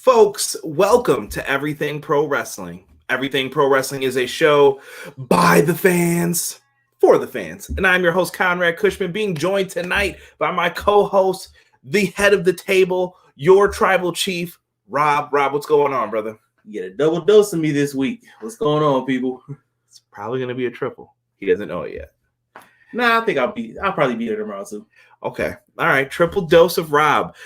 Folks, welcome to Everything Pro Wrestling. Everything Pro Wrestling is a show by the fans, for the fans. And I'm your host, Conrad Cushman, being joined tonight by my co-host, the head of the table, your tribal chief, Rob. Rob, what's going on, brother? You get a double dose of me this week. What's going on, people? It's probably going to be a triple. He doesn't know it yet. Nah, I think I'll probably beat it tomorrow, too. Okay. All right. Triple dose of Rob.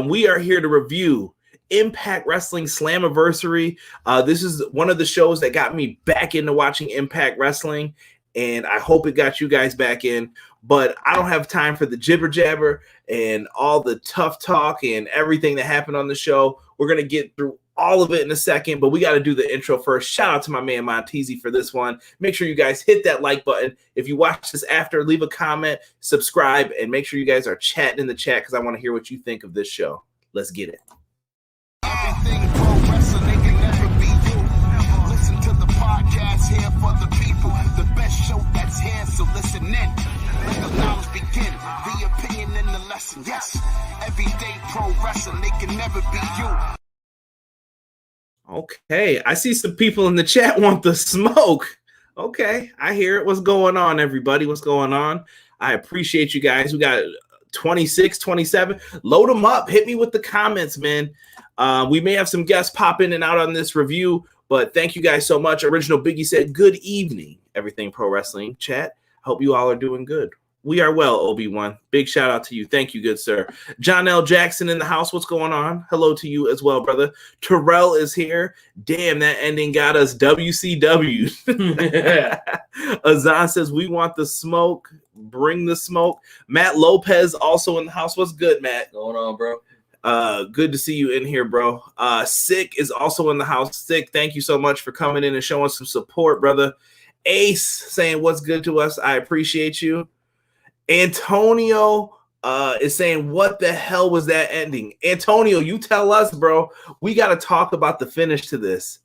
We are here to review Impact Wrestling Slammiversary. This is one of the shows that got me back into watching Impact Wrestling, and I hope it got you guys back in. But I don't have time for the jibber jabber and all the tough talk and everything that happened on the show. We're going to get through all of it in a second, but we got to do the intro first. Shout out to my man Montezi for this one. Make sure you guys hit that like button. If you watch this after, leave a comment, subscribe, and make sure you guys are chatting in the chat because I want to hear what you think of this show. Let's get it. Everything pro wrestling, they can never be you. Listen to the podcast here for the people. The best show that's here, so listen in. Let the knowledge begin. The opinion and the lesson. Yes, everyday pro wrestling, they can never be you. Okay, I see some people in the chat want the smoke. Okay, I hear it. What's going on, everybody? What's going on? I appreciate you guys. We got 26, 27. Load them up. Hit me with the comments, man. We may have some guests pop in and out on this review, but thank you guys so much. Original Biggie said, good evening, Everything Pro Wrestling chat. Hope you all are doing good. We are well, Obi-Wan. Big shout out to you. Thank you, good sir. John L. Jackson in the house. What's going on? Hello to you as well, brother. Terrell is here. Damn, that ending got us WCW. Azan says, we want the smoke. Bring the smoke. Matt Lopez also in the house. What's good, Matt? What's going on, bro? Good to see you in here, bro. Sick is also in the house. Sick, thank you so much for coming in and showing some support, brother. Ace saying what's good to us. I appreciate you. Antonio is saying, what the hell was that ending? Antonio, you tell us, bro. We got to talk about the finish to this.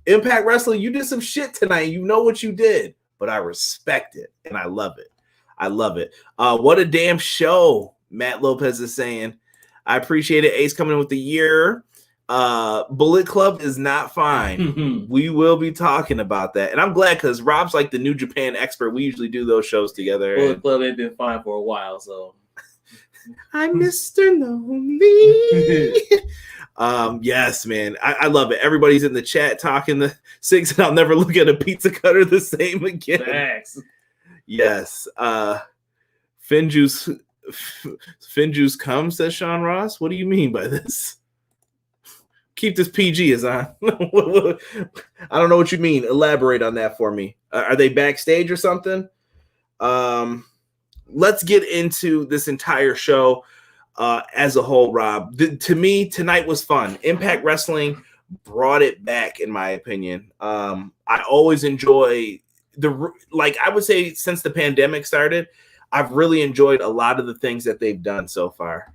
Impact Wrestling, you did some shit tonight. You know what you did, but I respect it, and I love it. I love it. What a damn show, Matt Lopez is saying. I appreciate it. Ace coming in with the year. Bullet Club is not fine. We will be talking about that. And I'm glad because Rob's like the New Japan expert. We usually do those shows together. Bullet Club ain't been fine for a while, so. I'm Mr. Lonely. Yes, man. I love it. Everybody's in the chat talking the six, and I'll never look at a pizza cutter the same again. Thanks. Yes. Finjuice come, says Sean Ross. What do you mean by this? Keep this PG, is on. I don't know what you mean. Elaborate on that for me. Are they backstage or something? Let's get into this entire show as a whole, Rob. To me, tonight was fun. Impact Wrestling brought it back, in my opinion. I always enjoy I would say since the pandemic started, I've really enjoyed a lot of the things that they've done so far.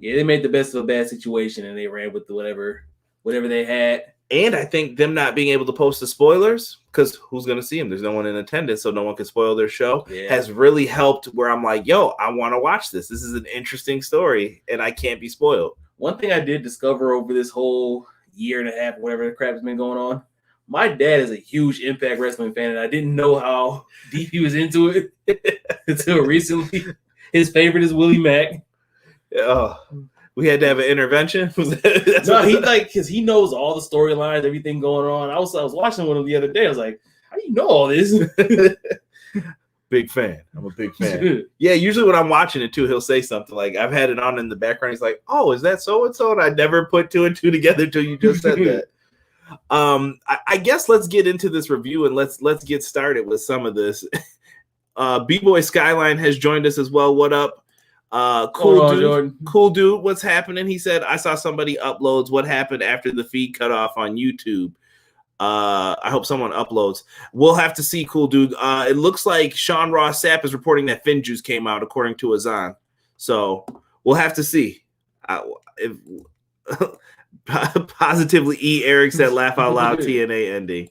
Yeah, they made the best of a bad situation, and they ran with whatever they had. And I think them not being able to post the spoilers, because who's going to see them? There's no one in attendance, so no one can spoil their show, has really helped where I'm like, yo, I want to watch this. This is an interesting story, and I can't be spoiled. One thing I did discover over this whole year and a half, whatever the crap has been going on, my dad is a huge Impact Wrestling fan, and I didn't know how deep he was into it until recently. His favorite is Willie Mack. Oh, we had to have an intervention. Because he knows all the storylines, everything going on. I was watching one of the other day. I was like, how do you know all this? Big fan. I'm a big fan. Yeah, usually when I'm watching it too, he'll say something like, I've had it on in the background. He's like, oh, is that so-and-so? And I never put two and two together till you just said that. I guess let's get into this review and let's get started with some of this. B-Boy Skyline has joined us as well. What up? Cool dude, what's happening? He said, I saw somebody uploads what happened after the feed cut off on YouTube. I hope someone uploads. We'll have to see, cool dude. It looks like Sean Ross Sapp is reporting that Finjuice came out, according to Azan. So we'll have to see. If Positively E. Eric said, laugh out loud TNA ending.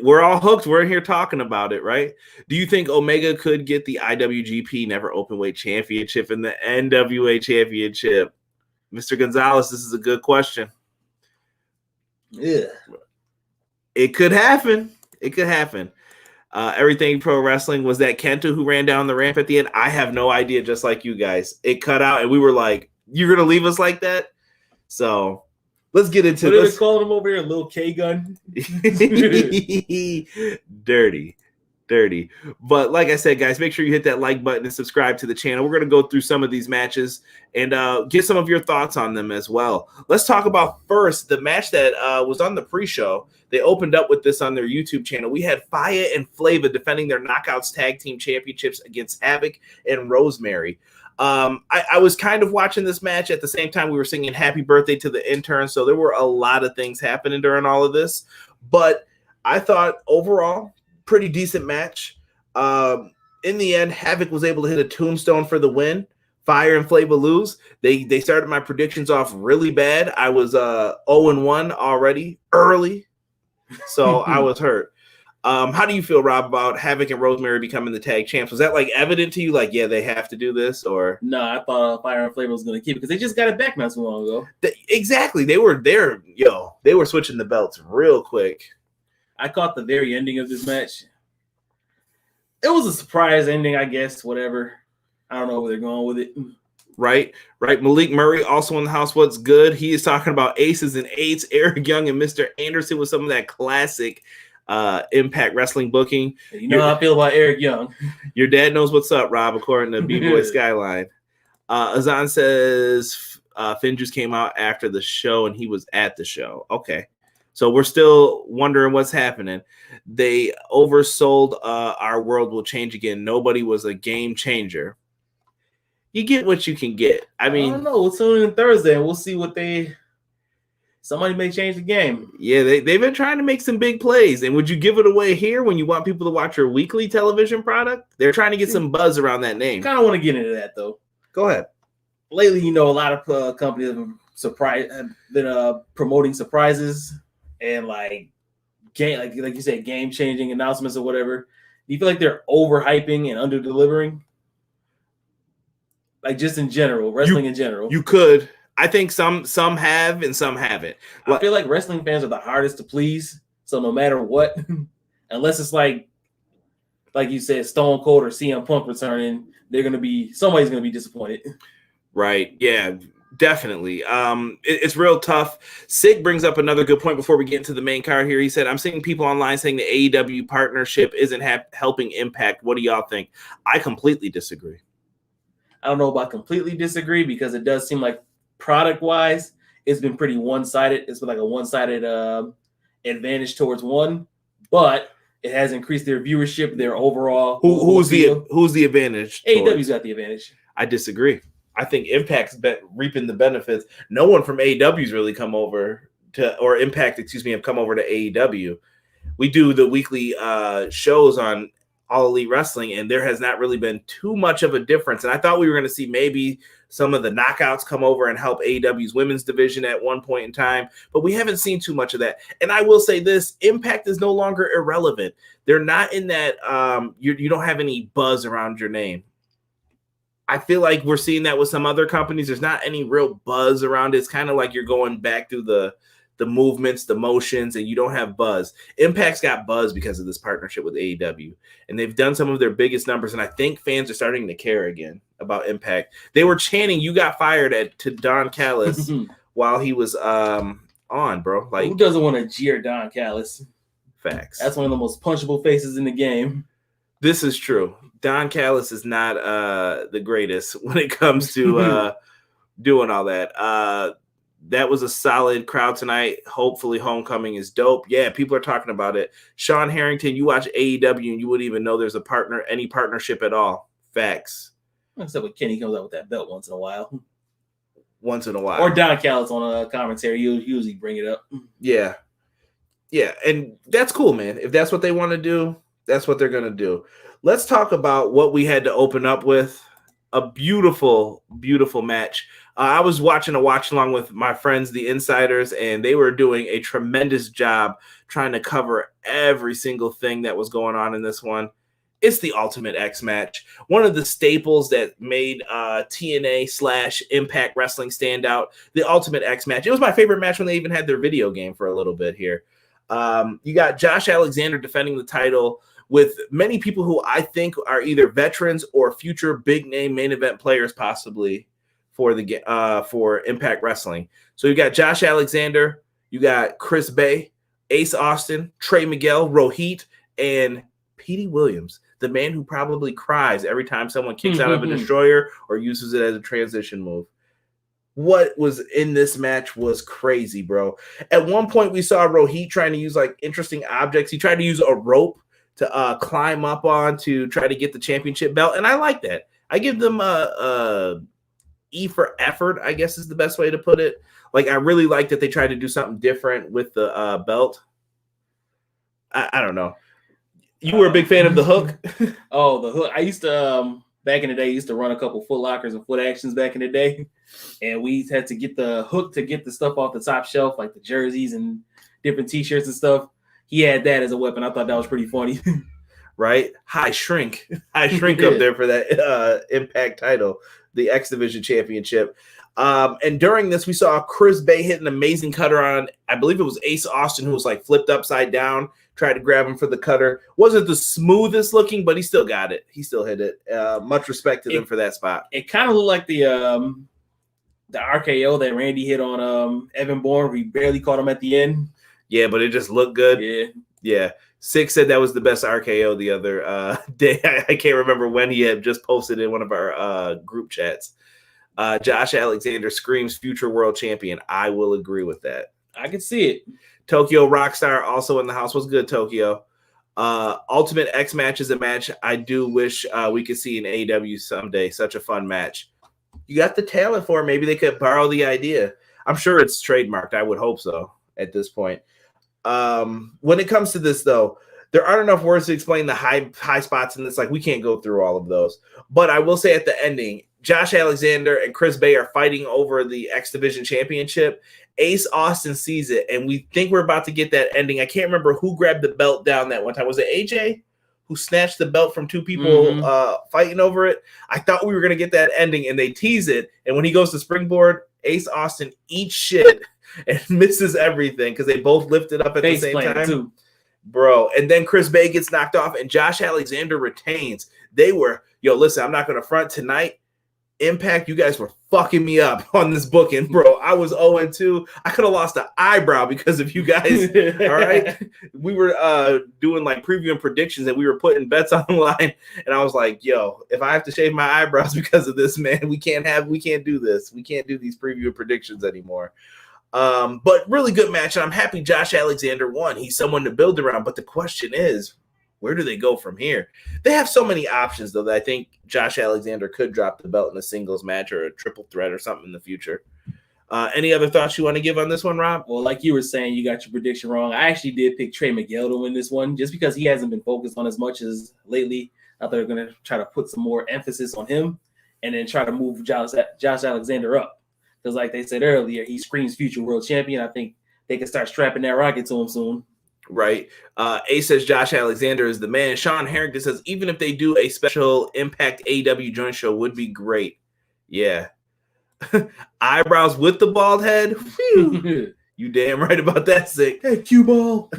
We're all hooked. We're in here talking about it, right? Do you think Omega could get the IWGP Never Openweight Championship and the NWA Championship? Mr. Gonzalez, this is a good question. Yeah. It could happen. It could happen. Everything Pro Wrestling was that Kenta who ran down the ramp at the end. I have no idea, just like you guys. It cut out, and we were like, you're going to leave us like that? So let's get into this. What are this. they calling him over here? Little K gun? Dirty. But like I said, guys, make sure you hit that like button and subscribe to the channel. We're going to go through some of these matches and get some of your thoughts on them as well. Let's talk about first the match that was on the pre-show. They opened up with this on their YouTube channel. We had Fallah and Flava defending their Knockouts Tag Team Championships against Havok and Rosemary. I was kind of watching this match at the same time we were singing Happy Birthday to the Intern, so there were a lot of things happening during all of this. But I thought overall, pretty decent match. In the end, Havok was able to hit a tombstone for the win. Fire and Flava lose. They started my predictions off really bad. I was 0-1 already early, so I was hurt. How do you feel, Rob, about Havok and Rosemary becoming the tag champs? Was that like evident to you? Like, yeah, they have to do this, or no? I thought Fire and Flava was going to keep it because they just got it back not so long ago. Exactly, they were there. They were switching the belts real quick. I caught the very ending of this match. It was a surprise ending, I guess. Whatever. I don't know where they're going with it. Right. Malik Murray also in the house. What's good? He is talking about aces and eights. Eric Young and Mr. Anderson with some of that classic Impact Wrestling booking. You know how I feel about Eric Young. Your dad knows what's up, Rob, according to B-Boy Skyline. Azan says Finjuice came out after the show and he was at the show. Okay. So we're still wondering what's happening. They oversold Our World Will Change Again. Nobody was a game changer. You get what you can get. I mean, I don't know. We'll tune in Thursday and we'll see what somebody may change the game. Yeah, they've been trying to make some big plays. And would you give it away here when you want people to watch your weekly television product? They're trying to get some buzz around that name. Kind of want to get into that though. Go ahead. Lately, a lot of companies have been promoting surprises and like you said, game changing announcements or whatever. Do you feel like they're overhyping and under delivering? Like just in general, wrestling in general. You could. I think some have and some haven't. I feel like wrestling fans are the hardest to please. So no matter what, unless it's like you said, Stone Cold or CM Punk returning, somebody's gonna be disappointed. Right. Yeah, definitely. It's real tough. Sig brings up another good point before we get into the main card here. He said, I'm seeing people online saying the AEW partnership isn't helping Impact. What do y'all think? I completely disagree. I don't know about completely disagree because it does seem like product-wise, it's been pretty one-sided. It's been like a one-sided advantage towards one, but it has increased their viewership, their overall. Who's the advantage? AEW's got the advantage. I disagree. I think Impact's reaping the benefits. No one from AEW's really come over or Impact, have come over to AEW. We do the weekly shows on All Elite Wrestling, and there has not really been too much of a difference. And I thought we were going to see maybe some of the knockouts come over and help AEW's women's division at one point in time, but we haven't seen too much of that. And I will say this, Impact is no longer irrelevant. They're not in that you don't have any buzz around your name. I feel like we're seeing that with some other companies. There's not any real buzz around it. It's kind of like you're going back through the movements, the motions, and you don't have buzz. Impact's got buzz because of this partnership with AEW, and they've done some of their biggest numbers, and I think fans are starting to care again about Impact. They were chanting, "You got fired" to Don Callis while he was on, bro. Like, who doesn't want to jeer Don Callis? Facts. That's one of the most punchable faces in the game. This is true. Don Callis is not the greatest when it comes to doing all that. That was a solid crowd tonight. Hopefully Homecoming is dope. Yeah, people are talking about it. Sean Harrington, you watch AEW and you wouldn't even know there's any partnership at all. Facts. Except when Kenny comes out with that belt once in a while. Or Don Callis on a commentary. He'll usually bring it up. Yeah. Yeah, and that's cool, man. If that's what they want to do, that's what they're going to do. Let's talk about what we had to open up with. A beautiful, beautiful match. I was watching a watch along with my friends, the Insiders, and they were doing a tremendous job trying to cover every single thing that was going on in this one. It's the Ultimate X match. One of the staples that made TNA/Impact Wrestling stand out. The Ultimate X match. It was my favorite match when they even had their video game for a little bit here. You got Josh Alexander defending the title with many people who I think are either veterans or future big name main event players, possibly for Impact Wrestling. So you got Josh Alexander, you got Chris Bay, Ace Austin, Trey Miguel, Rohit, and Petey Williams, the man who probably cries every time someone kicks out of a destroyer or uses it as a transition move. What was in this match was crazy, bro. At one point, we saw Rohit trying to use like interesting objects. He tried to use a rope to climb up on to try to get the championship belt, and I like that. I give them a E for effort, I guess is the best way to put it. Like, I really like that they tried to do something different with the belt. I don't know. You were a big fan of the hook? Oh, the hook. I used to, back in the day, used to run a couple Foot Lockers and Foot Actions back in the day. And we had to get the hook to get the stuff off the top shelf, like the jerseys and different T-shirts and stuff. He had that as a weapon. I thought that was pretty funny. Right? High shrink up there for that Impact title, the X Division Championship. And during this, we saw Chris Bay hit an amazing cutter on, I believe it was Ace Austin, who was like flipped upside down, tried to grab him for the cutter. Wasn't the smoothest looking, but he still got it. He still hit it. Much respect to them for that spot. It kind of looked like the RKO that Randy hit on Evan Bourne. We barely caught him at the end. Yeah, but it just looked good. Yeah. Six said that was the best RKO the other day. I can't remember when. He had just posted in one of our group chats. Josh Alexander screams future world champion. I will agree with that. I can see it. Tokyo Rockstar also in the house. What's good, Tokyo? Ultimate X match is a match I do wish we could see in AEW someday. Such a fun match. You got the talent for it. Maybe they could borrow the idea. I'm sure it's trademarked. I would hope so at this point. When it comes to this, though, there aren't enough words to explain the high spots in this. Like, we can't go through all of those. But I will say at the ending, Josh Alexander and Chris Bay are fighting over the X Division Championship. Ace Austin sees it, and we think we're about to get that ending. I can't remember who grabbed the belt down that one time. Was it AJ who snatched the belt from two people fighting over it? I thought we were going to get that ending, and they tease it. And when he goes to springboard, Ace Austin eats shit and misses everything because they both lifted up at the same time. Too. Bro, and then Chris Bay gets knocked off, and Josh Alexander retains. They were, listen, I'm not going to front tonight. Impact, you guys were fucking me up on this booking, bro. I was 0-2. I could have lost an eyebrow because of you guys. All right. We were doing like preview and predictions, and we were putting bets on the line. And I was like, if I have to shave my eyebrows because of this, man, we can't do this. We can't do these preview and predictions anymore. But really good match. And I'm happy Josh Alexander won. He's someone to build around. But the question is, where do they go from here? They have so many options, though, that I think Josh Alexander could drop the belt in a singles match or a triple threat or something in the future. Any other thoughts you want to give on this one, Rob? Well, like you were saying, you got your prediction wrong. I actually did pick Trey Miguel to win this one just because he hasn't been focused on as much as lately. I thought they were going to try to put some more emphasis on him and then try to move Josh Alexander up. Because like they said earlier, he screams future world champion. I think they can start strapping that rocket to him soon. Right. Ace says Josh Alexander is the man. Sean Harrington says even if they do a special Impact AEW joint show would be great. Yeah. Eyebrows with the bald head. Whew. You damn right about that, Sick. Hey, cue ball.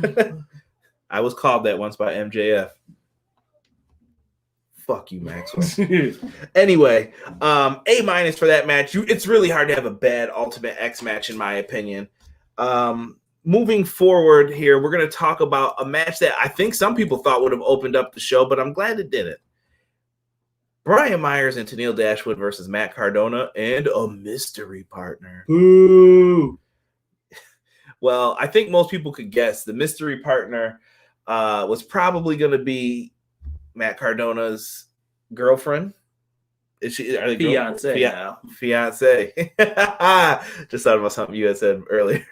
I was called that once by MJF. Fuck you, Maxwell. Anyway, A- for that match. It's really hard to have a bad Ultimate X match, in my opinion. Moving forward here, we're going to talk about a match that I think some people thought would have opened up the show, but I'm glad it didn't. Brian Myers and Tennille Dashwood versus Matt Cardona and a mystery partner. Ooh. Well, I think most people could guess the mystery partner was probably going to be Matt Cardona's girlfriend. Is she fiance? Fiance. Just thought about something you had said earlier.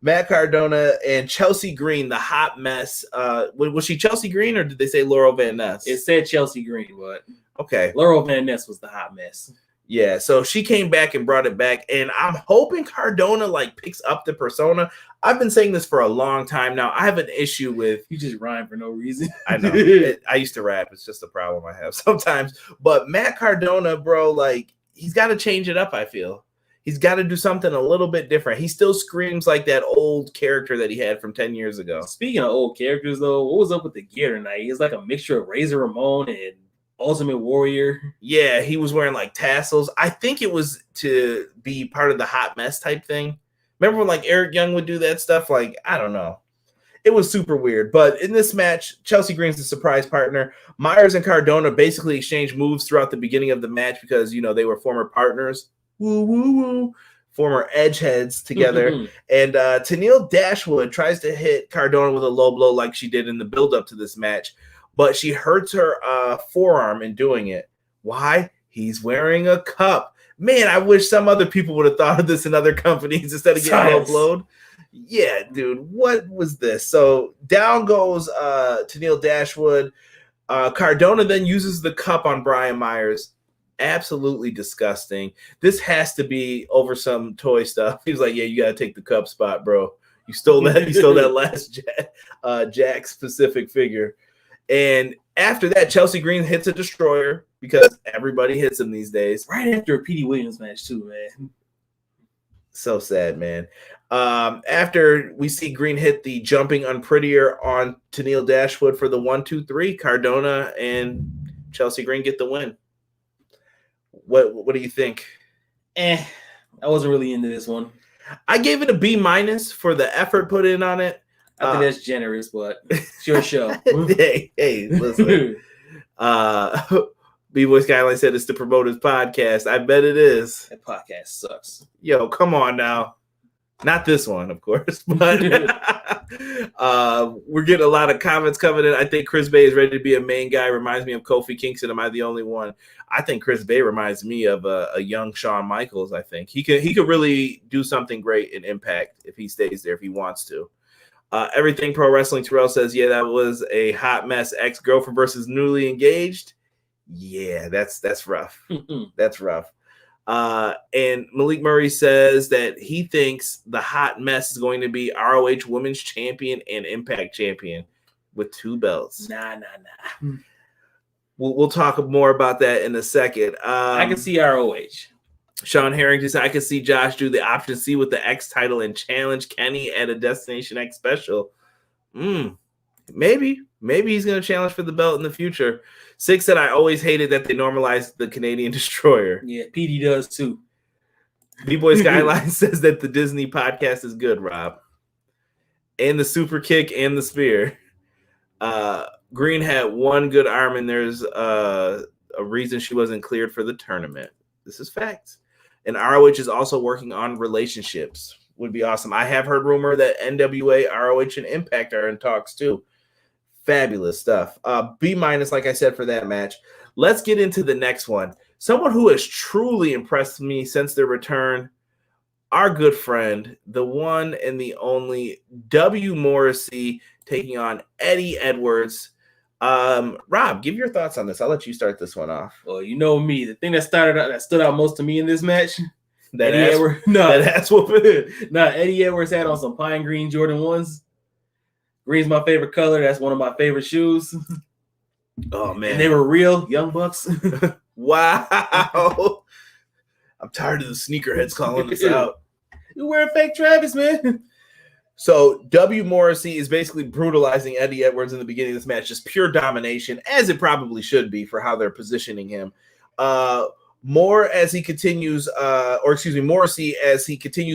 Matt Cardona and Chelsea Green, the hot mess. Was she Chelsea Green or did they say Laurel Van Ness? It said Chelsea Green, but okay. Laurel Van Ness was the hot mess. Yeah, so she came back and brought it back, and I'm hoping Cardona like picks up the persona. I've been saying this for a long time now. I have an issue with You just rhyme for no reason. I know. I used to rap. It's just a problem I have sometimes. But Matt Cardona, bro, like he's got to change it up. I feel he's got to do something a little bit different. He still screams like that old character that he had from 10 years ago. Speaking of old characters, though, what was up with the gear tonight? He's like a mixture of Razor Ramon and Ultimate Warrior. Yeah, he was wearing like tassels. I think it was to be part of the hot mess type thing. Remember when like Eric Young would do that stuff? Like, I don't know. It was super weird. But in this match, Chelsea Green's the surprise partner. Myers and Cardona basically exchanged moves throughout the beginning of the match because, you know, they were former partners. Woo, woo, woo. Former edge heads together. And Tenille Dashwood tries to hit Cardona with a low blow like she did in the build-up to this match. But she hurts her forearm in doing it. Why? He's wearing a cup. Man, I wish some other people would have thought of this in other companies instead of getting low blowed. Yeah, dude, what was this? So down goes Tenille Dashwood. Cardona then uses the cup on Brian Myers. Absolutely disgusting. This has to be over some toy stuff. He was like, yeah, you got to take the cup spot, bro. You stole that. You stole that last Jack's Pacific figure. And after that, Chelsea Green hits a destroyer because everybody hits him these days. Right after a Petey Williams match, too, man. So sad, man. After we see Green hit the jumping unprettier on Tenille Dashwood for the 1-2-3, Cardona and Chelsea Green get the win. What do you think? I wasn't really into this one. I gave it a B- for the effort put in on it. I think that's generous, but it's your show. hey, listen. B-Boy Skyline said it's to promote his podcast. I bet it is. That podcast sucks. Yo, come on now. Not this one, of course, but we're getting a lot of comments coming in. I think Chris Bay is ready to be a main guy. Reminds me of Kofi Kingston. Am I the only one? I think Chris Bay reminds me of a young Shawn Michaels. I think he could really do something great in Impact if he stays there, if he wants to. Everything Pro Wrestling Terrell says, yeah, that was a hot mess. Ex-girlfriend versus newly engaged. Yeah, that's rough. That's rough. And Malik Murray says that he thinks the hot mess is going to be ROH Women's Champion and Impact Champion with 2 belts. Nah. We'll talk more about that in a second. I can see ROH. Sean Harrington said, I could see Josh do the option C with the X title and challenge Kenny at a Destination X special. Maybe he's going to challenge for the belt in the future. 6 said, I always hated that they normalized the Canadian Destroyer. Yeah, PD does too. B-Boy Skyline says that the Disney podcast is good, Rob. And the super kick and the spear. Green had one good arm, and there's a reason she wasn't cleared for the tournament. This is facts. And ROH is also working on relationships. Would be awesome. I have heard rumor that NWA, ROH, and Impact are in talks too. Fabulous stuff. B-, like I said, for that match. Let's get into the next one. Someone who has truly impressed me since their return, our good friend, the one and the only W. Morrissey, taking on Eddie Edwards. Rob, give your thoughts on this. I'll let you start this one off. Well, you know me. The thing that stood out most to me in this match, Eddie Edwards had on some pine green Jordan 1s. Green's my favorite color. That's one of my favorite shoes. Oh man, and they were real Young Bucks. Wow. I'm tired of the sneakerheads calling us out. You're wearing fake Travis, man. So W. Morrissey is basically brutalizing Eddie Edwards in the beginning of this match, just pure domination, as it probably should be for how they're positioning him. Morrissey, as he continues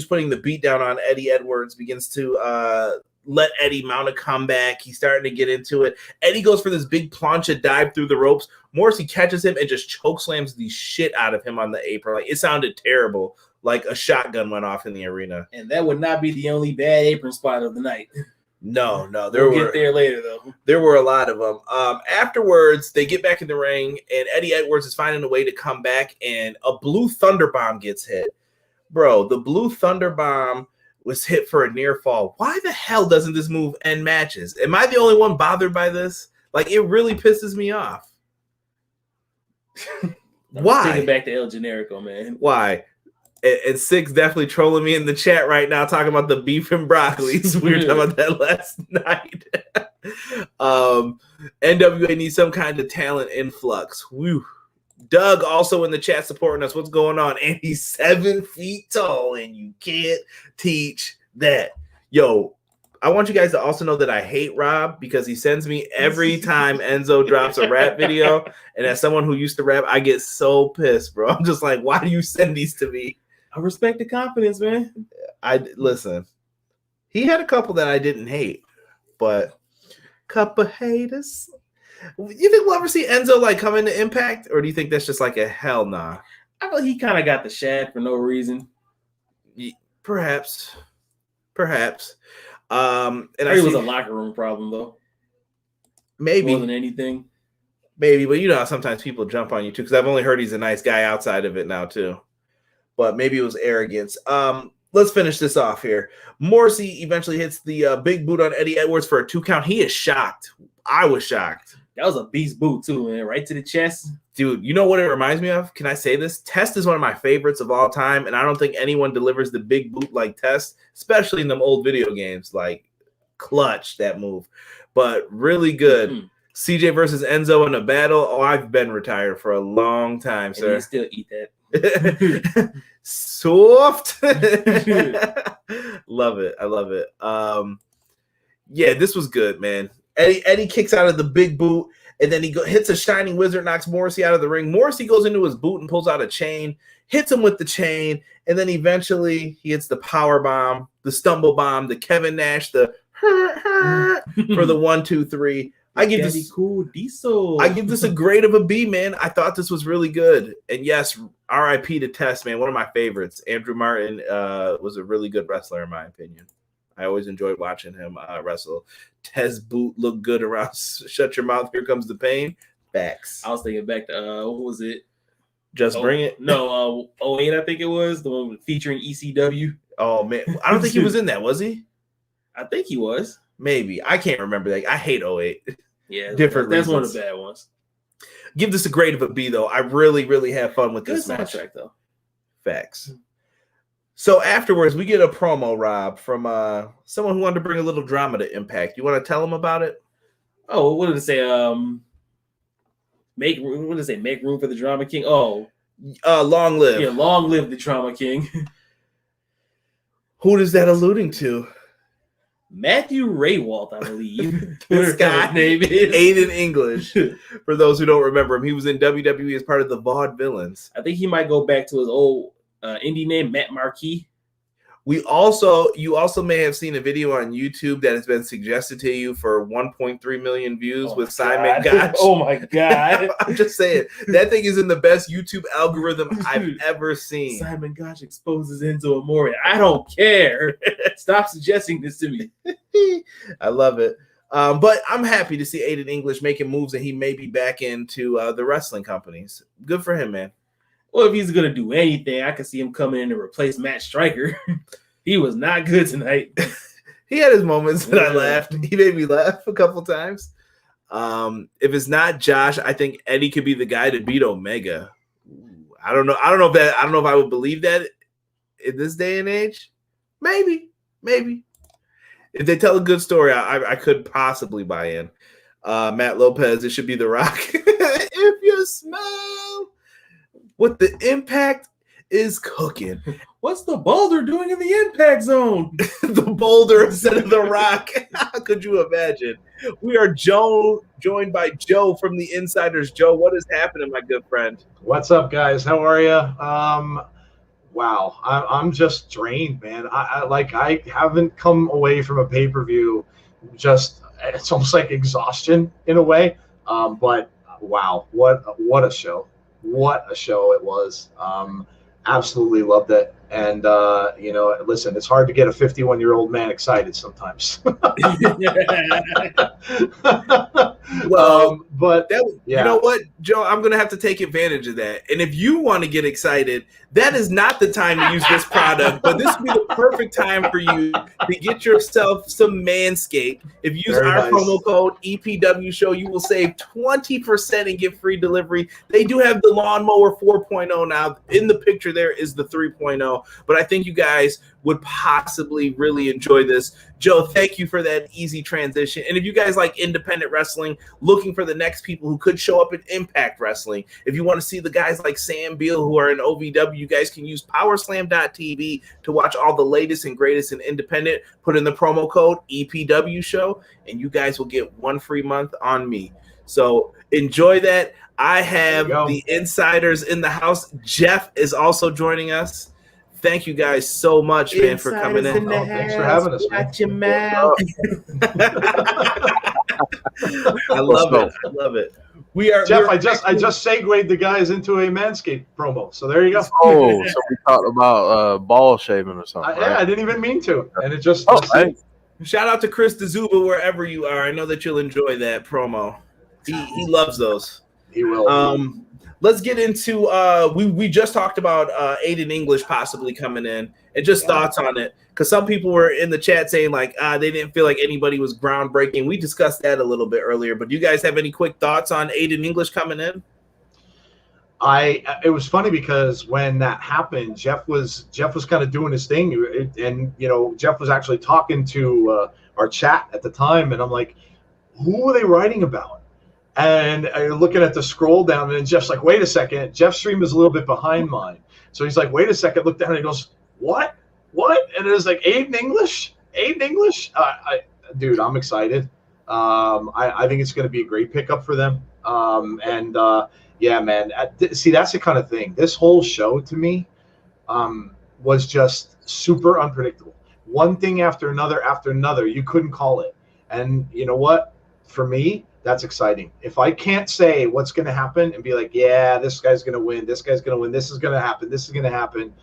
putting the beat down on Eddie Edwards, begins to let Eddie mount a comeback. He's starting to get into it. Eddie goes for this big plancha dive through the ropes. Morrissey catches him and just choke slams the shit out of him on the apron. Like, it sounded terrible. Like a shotgun went off in the arena. And that would not be the only bad apron spot of the night. No. We'll get there later, though. There were a lot of them. Afterwards, they get back in the ring, and Eddie Edwards is finding a way to come back, and a Blue Thunder Bomb gets hit. Bro, the Blue Thunder Bomb was hit for a near fall. Why the hell doesn't this move end matches? Am I the only one bothered by this? Like, it really pisses me off. Why? Take it back to El Generico, man. Why? And Six definitely trolling me in the chat right now, talking about the beef and broccolis. We were talking about that last night. NWA needs some kind of talent influx. Woo. Doug also in the chat supporting us. What's going on? And he's 7 feet tall, and you can't teach that. Yo, I want you guys to also know that I hate Rob because he sends me every time Enzo drops a rap video. And as someone who used to rap, I get so pissed, bro. I'm just like, why do you send these to me? I respect the confidence, man. Listen. He had a couple that I didn't hate, but couple haters. You think we'll ever see Enzo like come into Impact, or do you think that's just like a hell nah? I feel like he kind of got the shad for no reason. Perhaps. And it was a locker room problem though. Maybe more than anything. Maybe, but you know how sometimes people jump on you too. Because I've only heard he's a nice guy outside of it now too. But maybe it was arrogance. Let's finish this off here. Morrissey eventually hits the big boot on Eddie Edwards for a 2 count. He is shocked. I was shocked. That was a beast boot too, man. Right to the chest. Dude, you know what it reminds me of? Can I say this? Test is one of my favorites of all time, and I don't think anyone delivers the big boot like Test, especially in them old video games. Like, clutch, that move. But really good. Mm-hmm. CJ versus Enzo in a battle. Oh, I've been retired for a long time, and sir. You still eat that. Soft. Love it. I love it. Yeah, this was good, man. Eddie kicks out of the big boot, and then he hits a Shining Wizard, knocks Morrissey out of the ring. Morrissey goes into his boot and pulls out a chain, hits him with the chain, and then eventually he hits the power bomb, the stumble bomb, the Kevin Nash, the for the 1, 2, 3. I give this a grade of a B, man. I thought this was really good. And yes, RIP to Test, man. One of my favorites. Andrew Martin was a really good wrestler, in my opinion. I always enjoyed watching him wrestle. Tez boot looked good around. Shut your mouth. Here comes the pain. Facts. I was thinking back to what was it? Just Bring It. No, 08, I think it was the one featuring ECW. Oh man, I don't think he was in that. Was he? I think he was. Maybe. I can't remember that. I hate 08. Yeah, different. That's reasons. One of the bad ones. Give this a grade of a B though. I really, really have fun with this match. Soundtrack though. Facts. So afterwards, we get a promo, Rob, from someone who wanted to bring a little drama to Impact. You want to tell them about it? Oh, what did it say? Make room for the Drama King. Oh, long live. Yeah, long live the Drama King. Who is that alluding to? Matthew Raywalt, I believe. This guy name is Aiden English. For those who don't remember him, he was in WWE as part of the Vaudevillains. I think he might go back to his old indie name, Matt Marquis. You also may have seen a video on YouTube that has been suggested to you for 1.3 million views with Simon Gotch. Oh my God. I'm just saying, that thing is in the best YouTube algorithm I've ever seen. Simon Gotch exposes Enzo Amore. I don't care. Stop suggesting this to me. I love it. But I'm happy to see Aiden English making moves and he may be back into the wrestling companies. Good for him, man. Well, if he's going to do anything, I could see him coming in to replace Matt Striker. He was not good tonight. He had his moments that I laughed. He made me laugh a couple times. If it's not Josh, I think Eddie could be the guy to beat Omega. Ooh, I don't know if I would believe that in this day and age. Maybe. If they tell a good story, I could possibly buy in. Matt Lopez, it should be The Rock. If you smell what the Impact is cooking. What's the Boulder doing in the Impact Zone? The Boulder instead of The Rock. How could you imagine? We are joined by Joe from the Insiders. Joe, what is happening, my good friend? What's up, guys? How are you? Wow, I'm just drained, man. I haven't come away from a pay-per-view. It's almost like exhaustion in a way. But wow, what a show. What a show it was. Absolutely loved it. And listen, it's hard to get a 51-year-old man excited sometimes. But you know what, Joe, I'm gonna have to take advantage of that. And if you want to get excited, that is not the time to use this product, but this would be the perfect time for you to get yourself some Manscaped. If you use our promo code EPW Show, you will save 20% and get free delivery. They do have the Lawnmower 4.0 now. In the picture there is the 3.0, but I think you guys would possibly really enjoy this. Joe, thank you for that easy transition. And if you guys like independent wrestling, looking for the next people who could show up in Impact Wrestling, if you want to see the guys like Sam Beal who are in OVW, you guys can use powerslam.tv to watch all the latest and greatest in independent. Put in the promo code EPW Show, and you guys will get 1 free month on me. So enjoy that. I have the insiders in the house. Jeff is also joining us. Thank you guys so much, man, for coming in. Thanks for having us. Watch your mouth. I love it. I love it. Jeff, I just segued the guys into a Manscaped promo. So there you go. Oh, so we talked about ball shaving or something. Yeah, I didn't even mean to. And it just shout out to Chris DeZuba wherever you are. I know that you'll enjoy that promo. He loves those. He will. Let's get into we just talked about Aiden English possibly coming in, and just thoughts on it, because some people were in the chat saying like they didn't feel like anybody was groundbreaking. We discussed that a little bit earlier, but do you guys have any quick thoughts on Aiden English coming in? It was funny because when that happened, Jeff was kind of doing his thing, and Jeff was actually talking to our chat at the time, and I'm like, who are they writing about? And I'm looking at the scroll down, and Jeff's like, wait a second. Jeff's stream is a little bit behind mine. So he's like, wait a second. Look down, and he goes, what? And it was like, Aiden English? Dude, I'm excited. I think it's going to be a great pickup for them. Yeah, man. See, that's the kind of thing. This whole show, to me, was just super unpredictable. One thing after another. You couldn't call it. And you know what? For me, that's exciting. If I can't say what's going to happen and be like, yeah, this guy's going to win, this guy's going to win, this is going to happen, this is going to happen,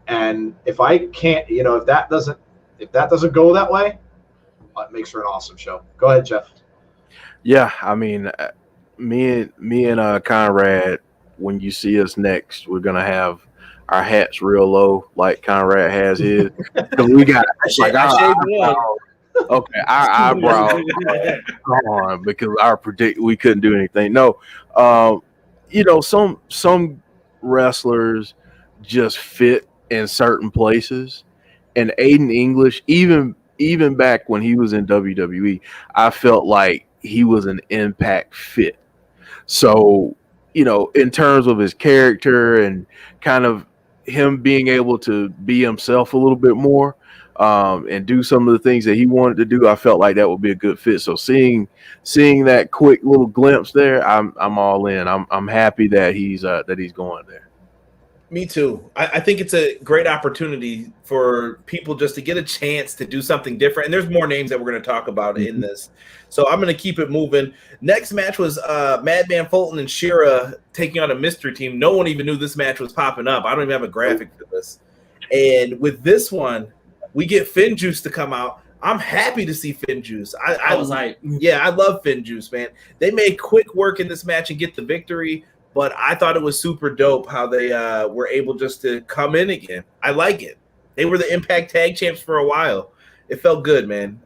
and if I can't, if that doesn't go that way, it makes for an awesome show. Go ahead, Jeff. Yeah, I mean, me and Conrad, when you see us next, we're gonna have our hats real low, like Conrad has his. Because we got our eyebrows on because we couldn't do anything. No, some wrestlers just fit in certain places, and Aiden English, even back when he was in WWE, I felt like he was an Impact fit. So, in terms of his character and kind of him being able to be himself a little bit more, and do some of the things that he wanted to do, I felt like that would be a good fit. So seeing that quick little glimpse there, I'm all in. I'm happy that he's going there. Me too. I think it's a great opportunity for people just to get a chance to do something different. And there's more names that we're going to talk about in this. So I'm going to keep it moving. Next match was Madman Fulton and Shira taking on a mystery team. No one even knew this match was popping up. I don't even have a graphic for this. And with this one, we get Finn Juice to come out. I'm happy to see Finn Juice. I was like, yeah, I love Finn Juice, man. They made quick work in this match and get the victory. But I thought it was super dope how they were able just to come in again. I like it. They were the Impact Tag Champs for a while. It felt good, man.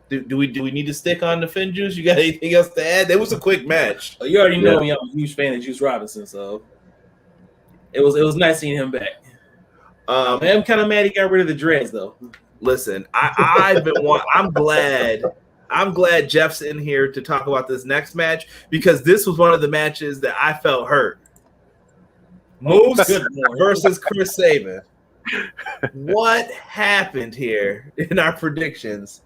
Do we need to stick on the Finn Juice? You got anything else to add? It was a quick match. Oh, you already know me. I'm a huge fan of Juice Robinson, so it was nice seeing him back. I'm kind of mad he got rid of the dreads, though. Listen, I'm glad Jeff's in here to talk about this next match, because this was one of the matches that I felt hurt. Moose versus Chris Sabin. What happened here in our predictions?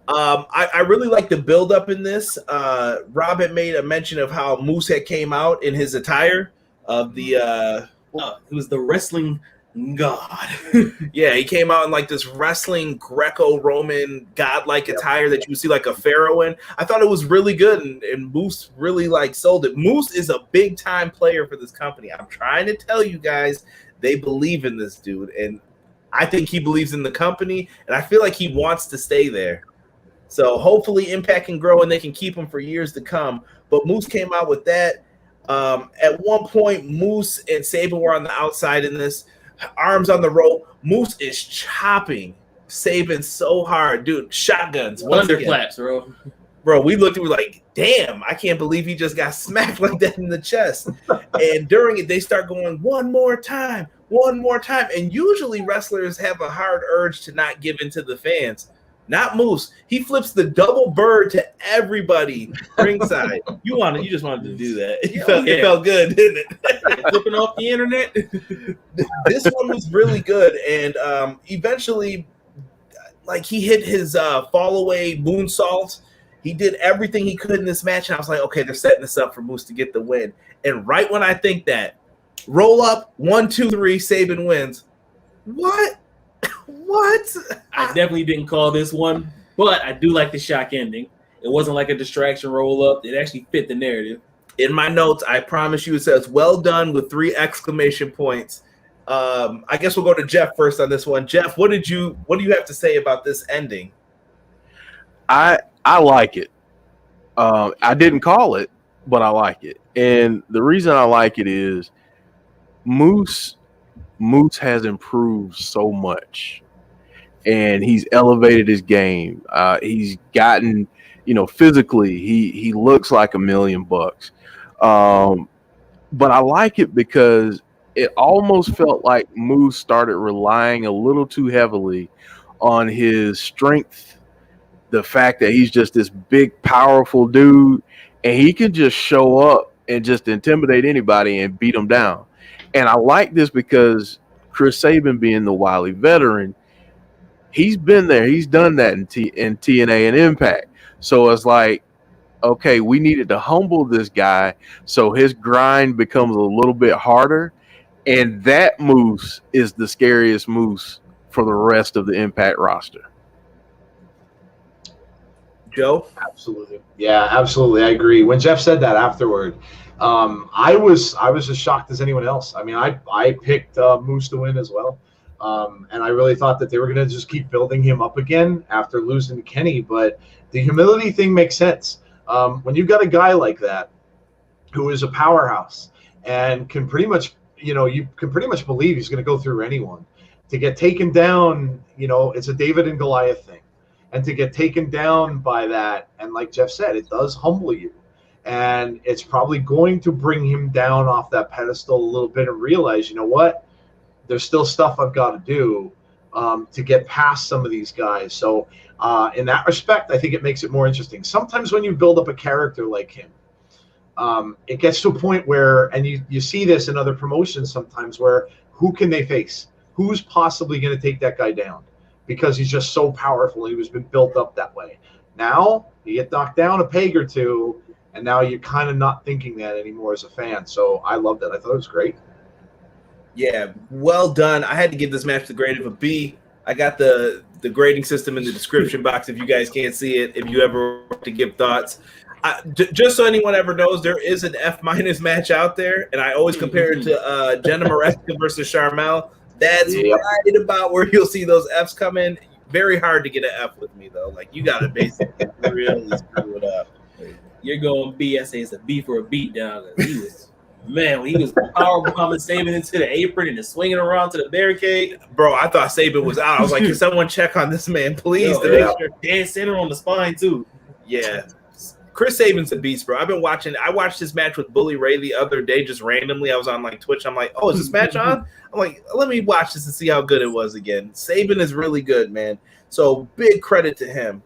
I really like the build up in this. Rob had made a mention of how Moose had came out in his attire of the it was the wrestling god. Yeah, he came out in like this wrestling Greco-Roman godlike attire that you see like a pharaoh in. I thought it was really good, and Moose really like sold it. Moose is a big time player for this company. I'm trying to tell you guys, They believe in this dude, and I think he believes in the company, and I feel like he wants to stay there. So hopefully Impact can grow and they can keep him for years to come. But Moose came out with that. At one point, Moose and Sable were on the outside in this, arms on the rope. Moose is chopping Sabin so hard, dude. Shotguns, Thunderclaps, bro. Bro, we looked and we were like, damn, I can't believe he just got smacked like that in the chest. And during it, they start going, one more time. And usually wrestlers have a hard urge to not give in to the fans. Not Moose. He flips the double bird to everybody ringside. You just wanted to do that. It felt good, didn't it? Flipping off the internet. This one was really good. And eventually, like, he hit his fall away moonsault. He did everything he could in this match. And I was like, okay, they're setting this up for Moose to get the win. And right when I think that, roll up, 1, 2, 3, Sabin wins. What? What? I definitely didn't call this one, but I do like the shock ending. It wasn't like a distraction roll up. It actually fit the narrative. In my notes, I promise you, it says "well done" with 3 exclamation points. I guess we'll go to Jeff first on this one. Jeff, what do you have to say about this ending? I like it. I didn't call it, but I like it. And the reason I like it is Moose has improved so much, and he's elevated his game. He's gotten, physically, he looks like $1 million. But I like it because it almost felt like Moose started relying a little too heavily on his strength, the fact that he's just this big, powerful dude, and he can just show up and just intimidate anybody and beat them down. And I like this because Chris Sabin, being the wily veteran, he's been there. He's done that in TNA and Impact. So it's like, okay, we needed to humble this guy so his grind becomes a little bit harder. And that Moose is the scariest Moose for the rest of the Impact roster. Joe? Absolutely. Yeah, absolutely. I agree. When Jeff said that afterward, I was as shocked as anyone else. I mean, I picked Moose to win as well. And I really thought that they were going to just keep building him up again after losing to Kenny. But the humility thing makes sense. When you've got a guy like that who is a powerhouse and can pretty much, you can pretty much believe he's going to go through anyone. To get taken down, it's a David and Goliath thing. And to get taken down by that, and like Jeff said, it does humble you. And it's probably going to bring him down off that pedestal a little bit and realize, you know what? There's still stuff I've got to do to get past some of these guys. So in that respect, I think it makes it more interesting. Sometimes when you build up a character like him, it gets to a point where, and you see this in other promotions sometimes, where who can they face? Who's possibly going to take that guy down? Because he's just so powerful. He was been built up that way. Now you get knocked down a peg or two, and now you're kind of not thinking that anymore as a fan. So I loved it. I thought it was great. Yeah, well done. I had to give this match the grade of a B. I got the grading system in the description box if you guys can't see it, if you ever want to give thoughts. Just so anyone ever knows, there is an F- match out there, and I always compare it to Jenna Maresca versus Charmel. That's right about where you'll see those Fs come in. Very hard to get an F with me, though. Like, you got to basically really screw it up. You're going B. I say it's a B for a beat down. He was, when he was powerbombing Sabin into the apron and then swinging around to the barricade. Bro, I thought Sabin was out. I was like, can someone check on this man, please? To make sure. Dan center on the spine, too. Yeah. Chris Sabin's a beast, bro. I watched this match with Bully Ray the other day, just randomly. I was on like Twitch. I'm like, oh, is this match on? I'm like, let me watch this and see how good it was again. Sabin is really good, man. So big credit to him.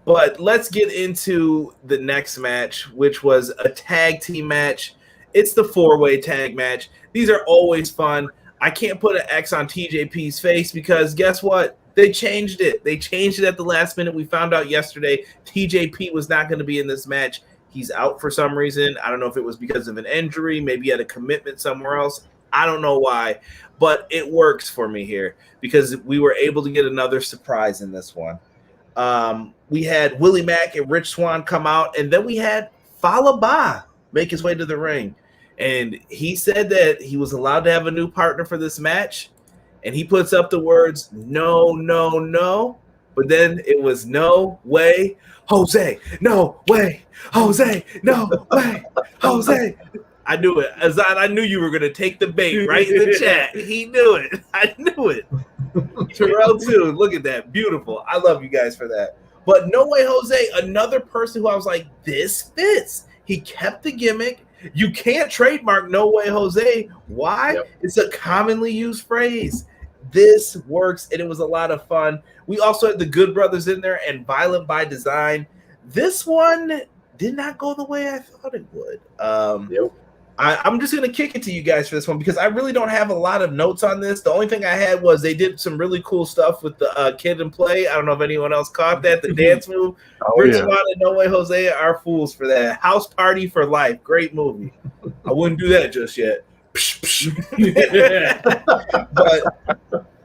But let's get into the next match, which was a tag team match. It's the 4-way tag match. These are always fun. I can't put an X on TJP's face because guess what? They changed it. They changed it at the last minute. We found out yesterday TJP was not going to be in this match. He's out for some reason. I don't know if it was because of an injury. Maybe he had a commitment somewhere else. I don't know why, but it works for me here because we were able to get another surprise in this one. We had Willie Mack and Rich Swann come out, and then we had Fallah Bahh make his way to the ring. And he said that he was allowed to have a new partner for this match. And he puts up the words, no, no, no. But then it was no way, Jose. No way, Jose. No way, Jose. I knew it. Azad, I knew you were going to take the bait right in the chat. He knew it. I knew it. Terrell, too. Look at that. Beautiful. I love you guys for that. But No Way Jose, another person who I was like, this fits. He kept the gimmick. You can't trademark No Way Jose. Why? Yep. It's a commonly used phrase. This works, and it was a lot of fun. We also had the Good Brothers in there and Violent by Design. This one did not go the way I thought it would. Yep. I'm just going to kick it to you guys for this one because I really don't have a lot of notes on this. The only thing I had was they did some really cool stuff with the Kid and Play. I don't know if anyone else caught that. The dance move. Rich Swann and No Way Jose are fools for that. House Party for Life. Great movie. I wouldn't do that just yet.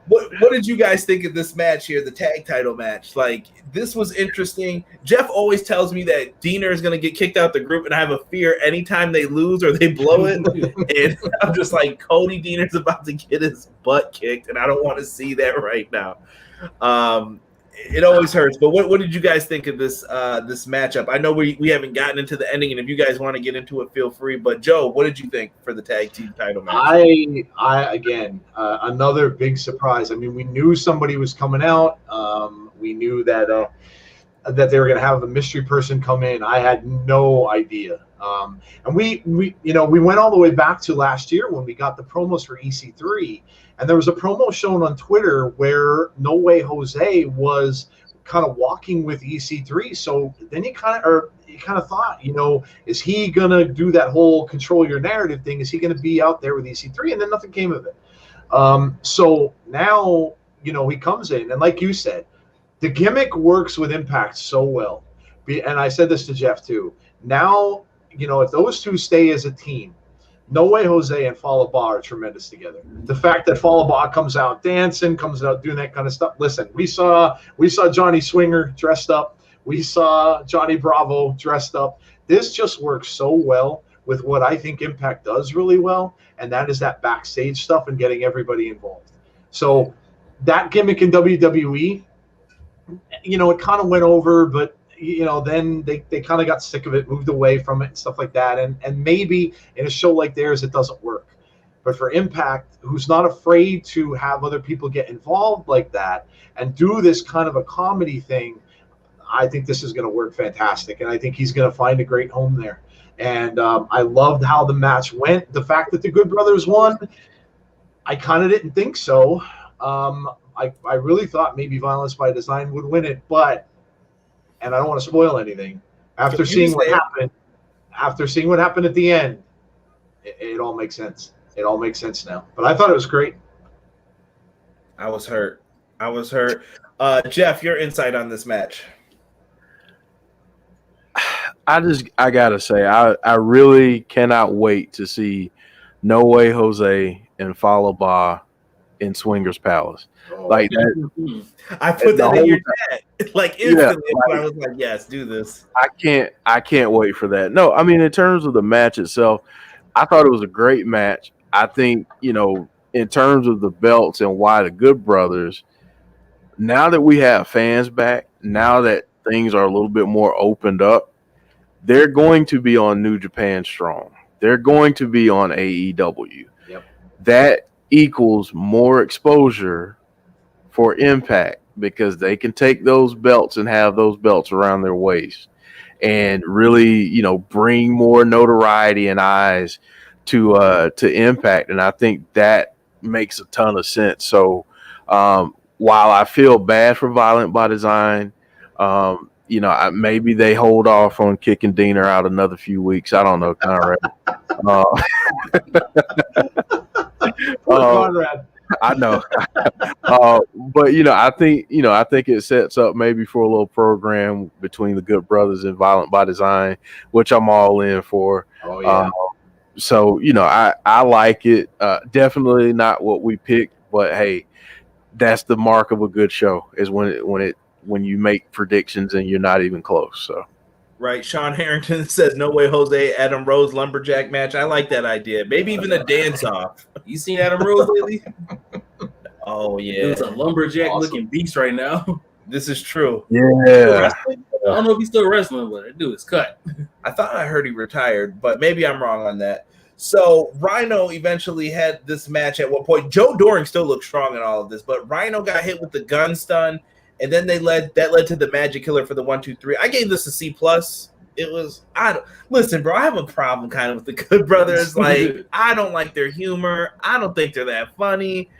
But what did you guys think of this match here, the tag title match? Like, this was interesting. Jeff always tells me that Diener is going to get kicked out the group, and I have a fear anytime they lose or they blow it. And I'm just like, Cody Diener's about to get his butt kicked, and I don't want to see that right now. It always hurts. But what did you guys think of this this matchup? I know we haven't gotten into the ending, and if you guys want to get into it, feel free. But Joe, what did you think for the tag team title match? I again, another big surprise. I mean, we knew somebody was coming out. We knew that they were going to have a mystery person come in. I had no idea. And we went all the way back to last year when we got the promos for EC3. And there was a promo shown on Twitter where No Way Jose was kind of walking with EC3. So then you kind of thought, is he going to do that whole control your narrative thing? Is he going to be out there with EC3? And then nothing came of it. So now, he comes in. And like you said, the gimmick works with Impact so well. And I said this to Jeff too. Now, if those two stay as a team, No Way Jose and Fallah Bahh are tremendous together. The fact that Fallah Bahh comes out dancing, comes out doing that kind of stuff. Listen, we saw Johnny Swinger dressed up. We saw Johnny Bravo dressed up. This just works so well with what I think Impact does really well, and that is that backstage stuff and getting everybody involved. So that gimmick in WWE, it kind of went over, but then they kind of got sick of it, moved away from it and stuff like that. And maybe in a show like theirs, it doesn't work. But for Impact, who's not afraid to have other people get involved like that and do this kind of a comedy thing, I think this is going to work fantastic. And I think he's going to find a great home there. And I loved how the match went. The fact that the Good Brothers won, I kind of didn't think so. I really thought maybe Violence by Design would win it, but and I don't want to spoil anything. After seeing what happened at the end, it all makes sense. It all makes sense now. But I thought it was great. I was hurt. Jeff, your insight on this match? I gotta say, I really cannot wait to see No Way Jose and Fallah Bahh in Swingers Palace. Like that, I put that in your chat like instantly. I was like, "Yes, do this." I can't wait for that. No, I mean in terms of the match itself, I thought it was a great match. I think in terms of the belts and why the Good Brothers, now that we have fans back, now that things are a little bit more opened up, they're going to be on New Japan Strong. They're going to be on AEW. Yep. That equals more exposure for Impact because they can take those belts and have those belts around their waist and really, bring more notoriety and eyes to Impact. And I think that makes a ton of sense. So while I feel bad for Violent by Design, maybe they hold off on kicking Diener out another few weeks. I don't know, Conrad. Conrad. I know, but I think it sets up maybe for a little program between the Good Brothers and Violent by Design, which I'm all in for. Oh yeah. So I like it. Definitely not what we picked, but hey, that's the mark of a good show is when you make predictions and you're not even close. So. Right. Sean Harrington says, no way, Jose. Adam Rose lumberjack match. I like that idea. Maybe even a dance off. You seen Adam Rose lately? Oh, It yeah. was a lumberjack looking beast right now. This is true. Yeah. I don't know if he's still wrestling, but that dude is cut. I thought I heard he retired, but maybe I'm wrong on that. So Rhino eventually had this match at one point. Joe Doring still looked strong in all of this, but Rhino got hit with the gun stun, and then that led to the Magic Killer for the 1-2-3. I gave this a C+. It was listen, bro. I have a problem kind of with the Good Brothers. Like, I don't like their humor. I don't think they're that funny,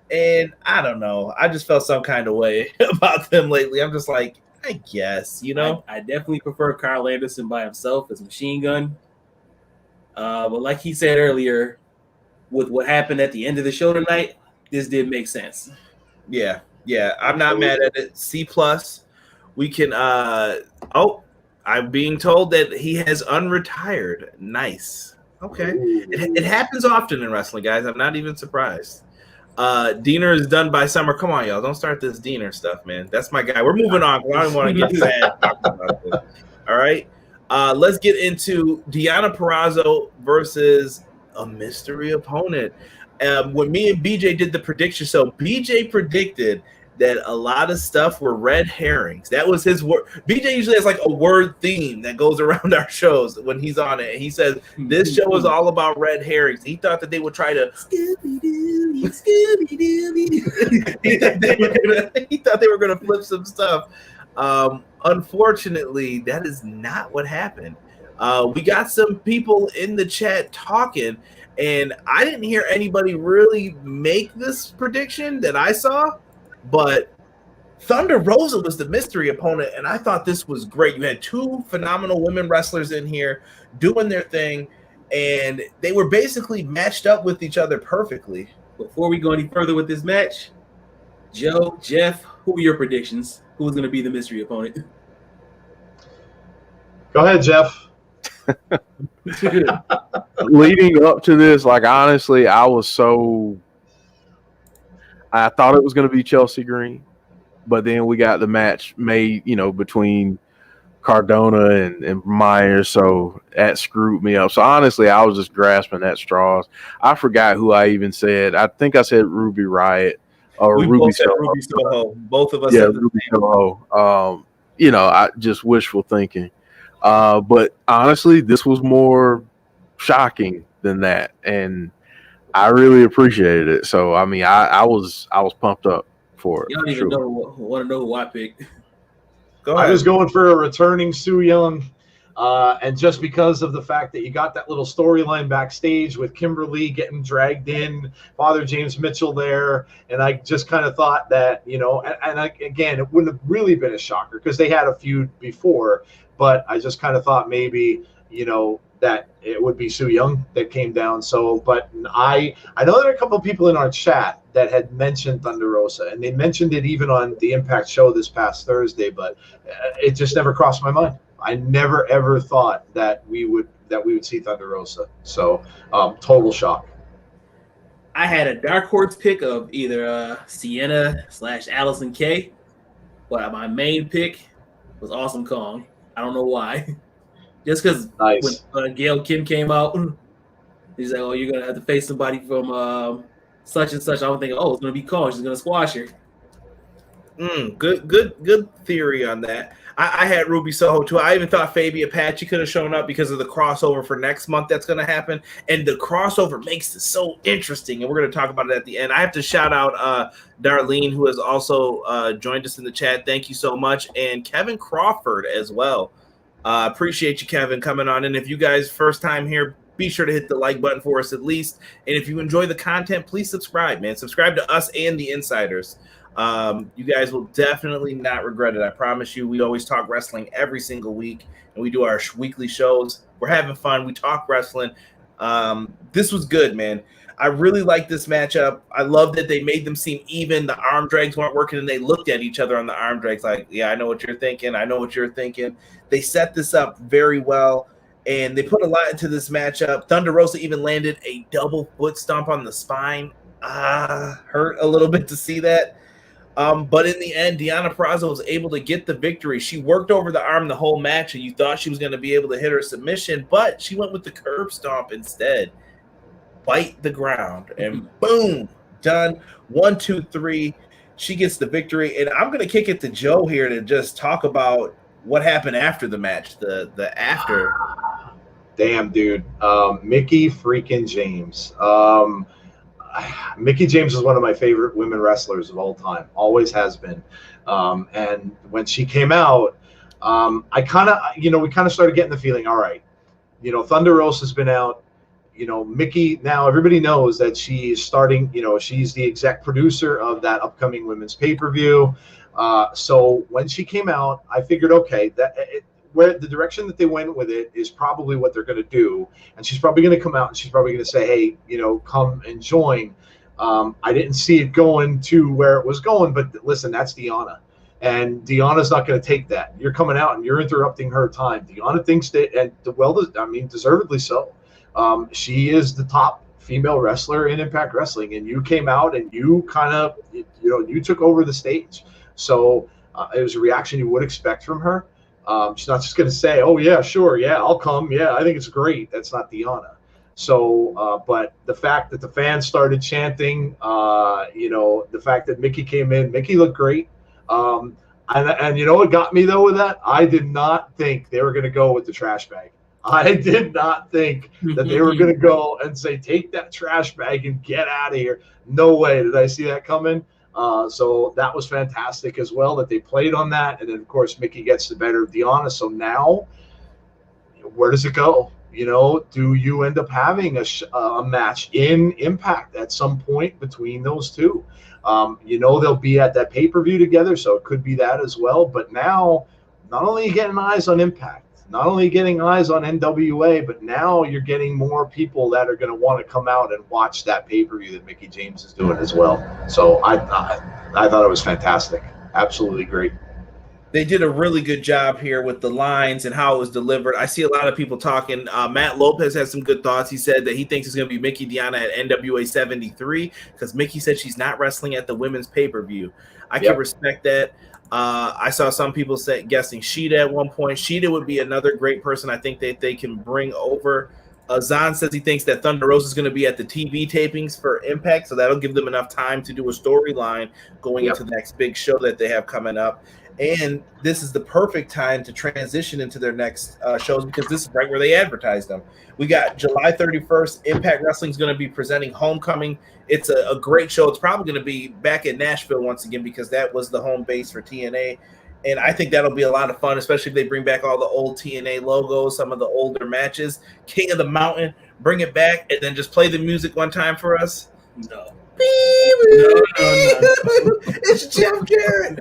and I don't know. I just felt some kind of way about them lately. I'm just like, I guess, you know. I definitely prefer Carl Anderson by himself as Machine Gun. But like he said earlier, with what happened at the end of the show tonight, this did make sense. Yeah, I'm not mad at it. C+. We can. I'm being told that he has unretired. Nice. Okay, it happens often in wrestling, guys. I'm not even surprised. Diener is done by Summer. Come on, y'all. Don't start this Diener stuff, man. That's my guy. We're moving on. I don't want to get sad talking about this. All right. Let's get into Deonna Purrazzo versus a mystery opponent. When me and BJ did the prediction, so BJ predicted that a lot of stuff were red herrings. That was his word. BJ usually has like a word theme that goes around our shows when he's on it. He says this show is all about red herrings. He thought that they would try to Scooby-Doo. He thought they were gonna flip some stuff. Unfortunately, that is not what happened. We got some people in the chat talking, and I didn't hear anybody really make this prediction that I saw, but Thunder Rosa was the mystery opponent, and I thought this was great. You had two phenomenal women wrestlers in here doing their thing, and they were basically matched up with each other perfectly. Before we go any further with this match, Joe, Jeff, who are your predictions? Who's going to be the mystery opponent? Go ahead, Jeff. Leading up to this, like, honestly, I thought it was going to be Chelsea Green, but then we got the match made, between Cardona and Myers, so that screwed me up. So honestly, I was just grasping at straws. I forgot who I even said. I think I said Ruby Riott or We Ruby both said Soho. Ruby Soho. Both of us Yeah, said the Ruby same. Soho. I just wishful thinking. But honestly, this was more shocking than that, and I really appreciated it. So I mean, I was pumped up for it. Y'all don't even want to know who I picked. Go ahead. I was going for a returning Su Yung, and just because of the fact that you got that little storyline backstage with Kimberly getting dragged in, Father James Mitchell there, and I just kind of thought that, again, it wouldn't have really been a shocker because they had a feud before, but I just kind of thought maybe, that it would be Su Yung that came down. So, but I know there are a couple of people in our chat that had mentioned Thunder Rosa, and they mentioned it even on the Impact show this past Thursday, but it just never crossed my mind. I never ever thought that we would see Thunder Rosa. So, total shock. I had a dark horse pick of either Sienna / Allison Kay, but my main pick was Awesome Kong. I don't know why. Just because Nice. when Gail Kim came out, he's like, "Oh, you're gonna have to face somebody from such and such." I was thinking, "Oh, it's gonna be Kong. She's gonna squash her." Good theory on that. I had Ruby Soho too. I even thought Fabi Apache could have shown up because of the crossover for next month that's going to happen, and the crossover makes it so interesting. And we're going to talk about it at the end. I have to shout out Darlene, who has also joined us in the chat. Thank you so much, and Kevin Crawford as well. Appreciate you, Kevin, coming on. And if you guys first time here, be sure to hit the like button for us at least. And if you enjoy the content, please subscribe, man. Subscribe to us and the Insiders. You guys will definitely not regret it. I promise you. We always talk wrestling every single week, and we do our weekly shows. We're having fun. We talk wrestling. This was good, man. I really like this matchup. I love that they made them seem even. The arm drags weren't working, and they looked at each other on the arm drags like, yeah, I know what you're thinking. I know what you're thinking. They set this up very well, and they put a lot into this matchup. Thunder Rosa even landed a double foot stomp on the spine. Hurt a little bit to see that. But in the end, Deonna Purrazzo was able to get the victory. She worked over the arm the whole match, and you thought she was going to be able to hit her submission, but she went with the curb stomp instead. Bite the ground, and boom, done. 1, 2, 3. She gets the victory, and I'm going to kick it to Joe here to just talk about what happened after the match, the after. Damn, dude. Mickie freaking James. Mickie James is one of my favorite women wrestlers of all time. Always has been. And when she came out, we kind of started getting the feeling, all right, Thunder Rosa's been out. Mickie, now everybody knows that she's starting, she's the exec producer of that upcoming women's pay-per-view. So when she came out, I figured, okay, where the direction that they went with it is probably what they're going to do. And she's probably going to come out and she's probably going to say, hey, come and join. I didn't see it going to where it was going, but listen, that's Deonna. And Deonna's not going to take that. You're coming out and you're interrupting her time. Deonna thinks that, and deservedly so. She is the top female wrestler in Impact Wrestling, and you came out and you kind of, you took over the stage. So it was a reaction you would expect from her. She's not just going to say, oh, yeah, sure, yeah, I'll come. Yeah, I think it's great. That's not Deonna. So, but the fact that the fans started chanting, the fact that Mickie came in, Mickie looked great. And what got me, though, with that? I did not think they were going to go with the trash bag. I did not think that they were going to go and say, take that trash bag and get out of here. No way did I see that coming. So that was fantastic as well that they played on that. And then, of course, Mickie gets the better of Deonna. So now, where does it go? Do you end up having a match in Impact at some point between those two? They'll be at that pay-per-view together, so it could be that as well. But now, not only are you getting eyes on Impact, not only getting eyes on NWA, but now you're getting more people that are going to want to come out and watch that pay-per-view that Mickie James is doing as well. So I thought it was fantastic. Absolutely great. They did a really good job here with the lines and how it was delivered. I see a lot of people talking. Matt Lopez has some good thoughts. He said that he thinks it's going to be Mickie Deonna at NWA 73 because Mickie said she's not wrestling at the women's pay-per-view. I can respect that. I saw some people guessing Sheeta at one point. Sheeta would be another great person I think that they can bring over. Zahn says he thinks that Thunder Rosa is going to be at the TV tapings for Impact, so that'll give them enough time to do a storyline going into the next big show that they have coming up. And this is the perfect time to transition into their next shows because this is right where they advertise them. We got July 31st. Impact Wrestling is going to be presenting Homecoming. It's a great show. It's probably going to be back in Nashville once again because that was the home base for TNA. And I think that'll be a lot of fun, especially if they bring back all the old TNA logos, some of the older matches. King of the Mountain, bring it back, and then just play the music one time for us. No. It's Jeff Jarrett.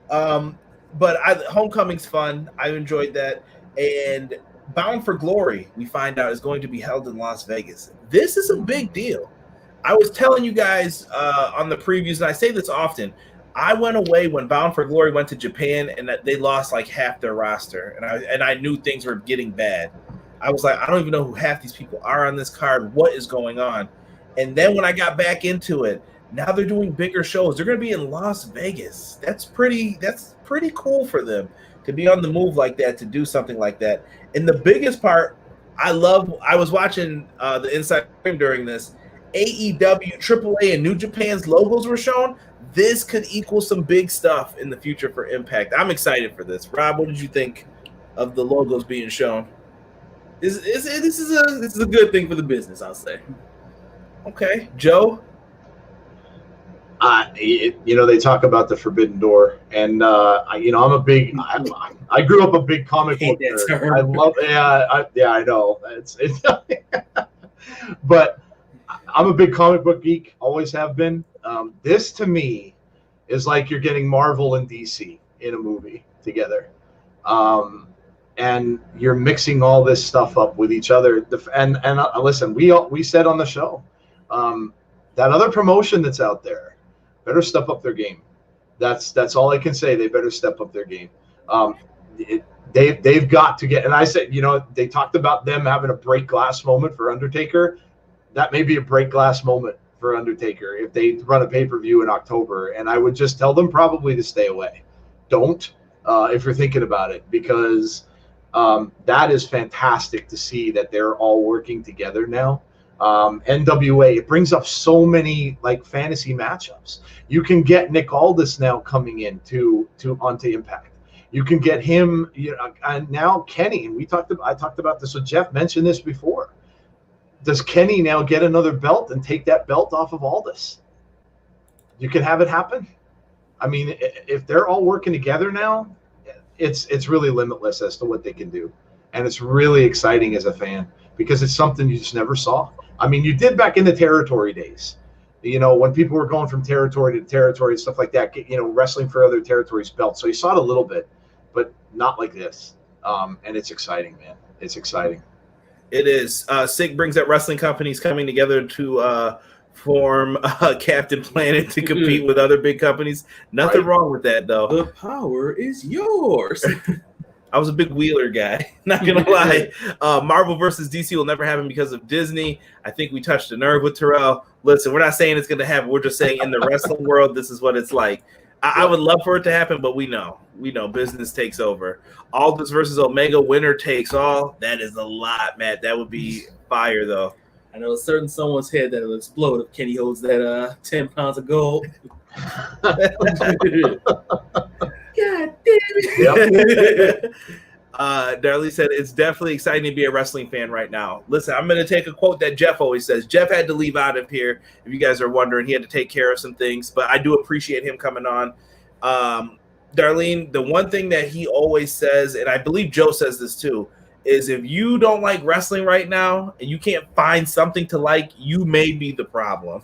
But Homecoming's fun. I enjoyed that. And Bound for Glory, we find out, is going to be held in Las Vegas. This is a big deal. I was telling you guys on the previews, and I say this often, I went away when Bound for Glory went to Japan, and they lost like half their roster, and I knew things were getting bad. I was like, I don't even know who half these people are on this card. What is going on? And then when I got back into it, now they're doing bigger shows. They're going to be in Las Vegas. That's pretty cool for them to be on the move like that, to do something like that. And the biggest part, I was watching the Inside Stream during this. AEW, AAA, and New Japan's logos were shown. This could equal some big stuff in the future for Impact. I'm excited for this. Rob, what did you think of the logos being shown? This is a good thing for the business, I'll say. Okay, Joe. They talk about the forbidden door, and I'm a big. I grew up a big comic book nerd. I love. I know. It's but I'm a big comic book geek. Always have been. This to me is like you're getting Marvel and DC in a movie together, and you're mixing all this stuff up with each other. Listen, we said on the show that other promotion that's out there better step up their game. That's all I can say. They better step up their game. They've got to get. And I said, they talked about them having a break glass moment for Undertaker. That may be a break glass moment for Undertaker if they run a pay-per-view in October, and I would just tell them probably to stay away. Don't, if you're thinking about it, because that is fantastic to see that they're all working together now. NWA, it brings up so many like fantasy matchups. You can get Nick Aldis now coming in onto Impact. You can get him, and now Kenny. And I talked about this with Jeff. Mentioned this before. Does Kenny now get another belt and take that belt off of Aldis? You can have it happen. I mean, if they're all working together now, it's really limitless as to what they can do, and it's really exciting as a fan because it's something you just never saw. I mean, you did back in the territory days, when people were going from territory to territory and stuff like that, wrestling for other territories belts. So you saw it a little bit, but not like this. And it's exciting, man. It's exciting. It is. Sig brings up wrestling companies coming together to form Captain Planet to compete with other big companies. Nothing wrong with that, though. The power is yours. I was a big Wheeler guy, not gonna lie. Marvel versus DC will never happen because of Disney. I think we touched a nerve with Terrell. Listen, we're not saying it's gonna happen. We're just saying in the wrestling world, this is what it's like. I would love for it to happen, but we know business takes over. Aldis versus Omega, winner takes all. That is a lot, Matt. That would be fire, though. I know a certain someone's head that will explode if Kenny holds that 10 pounds of gold. God damn it. Yep. Darlene said, it's definitely exciting to be a wrestling fan right now. Listen, I'm going to take a quote that Jeff always says. Jeff had to leave out of here. If you guys are wondering, he had to take care of some things, but I do appreciate him coming on. Darlene, the one thing that he always says, and I believe Joe says this too, is if you don't like wrestling right now and you can't find something to like, you may be the problem.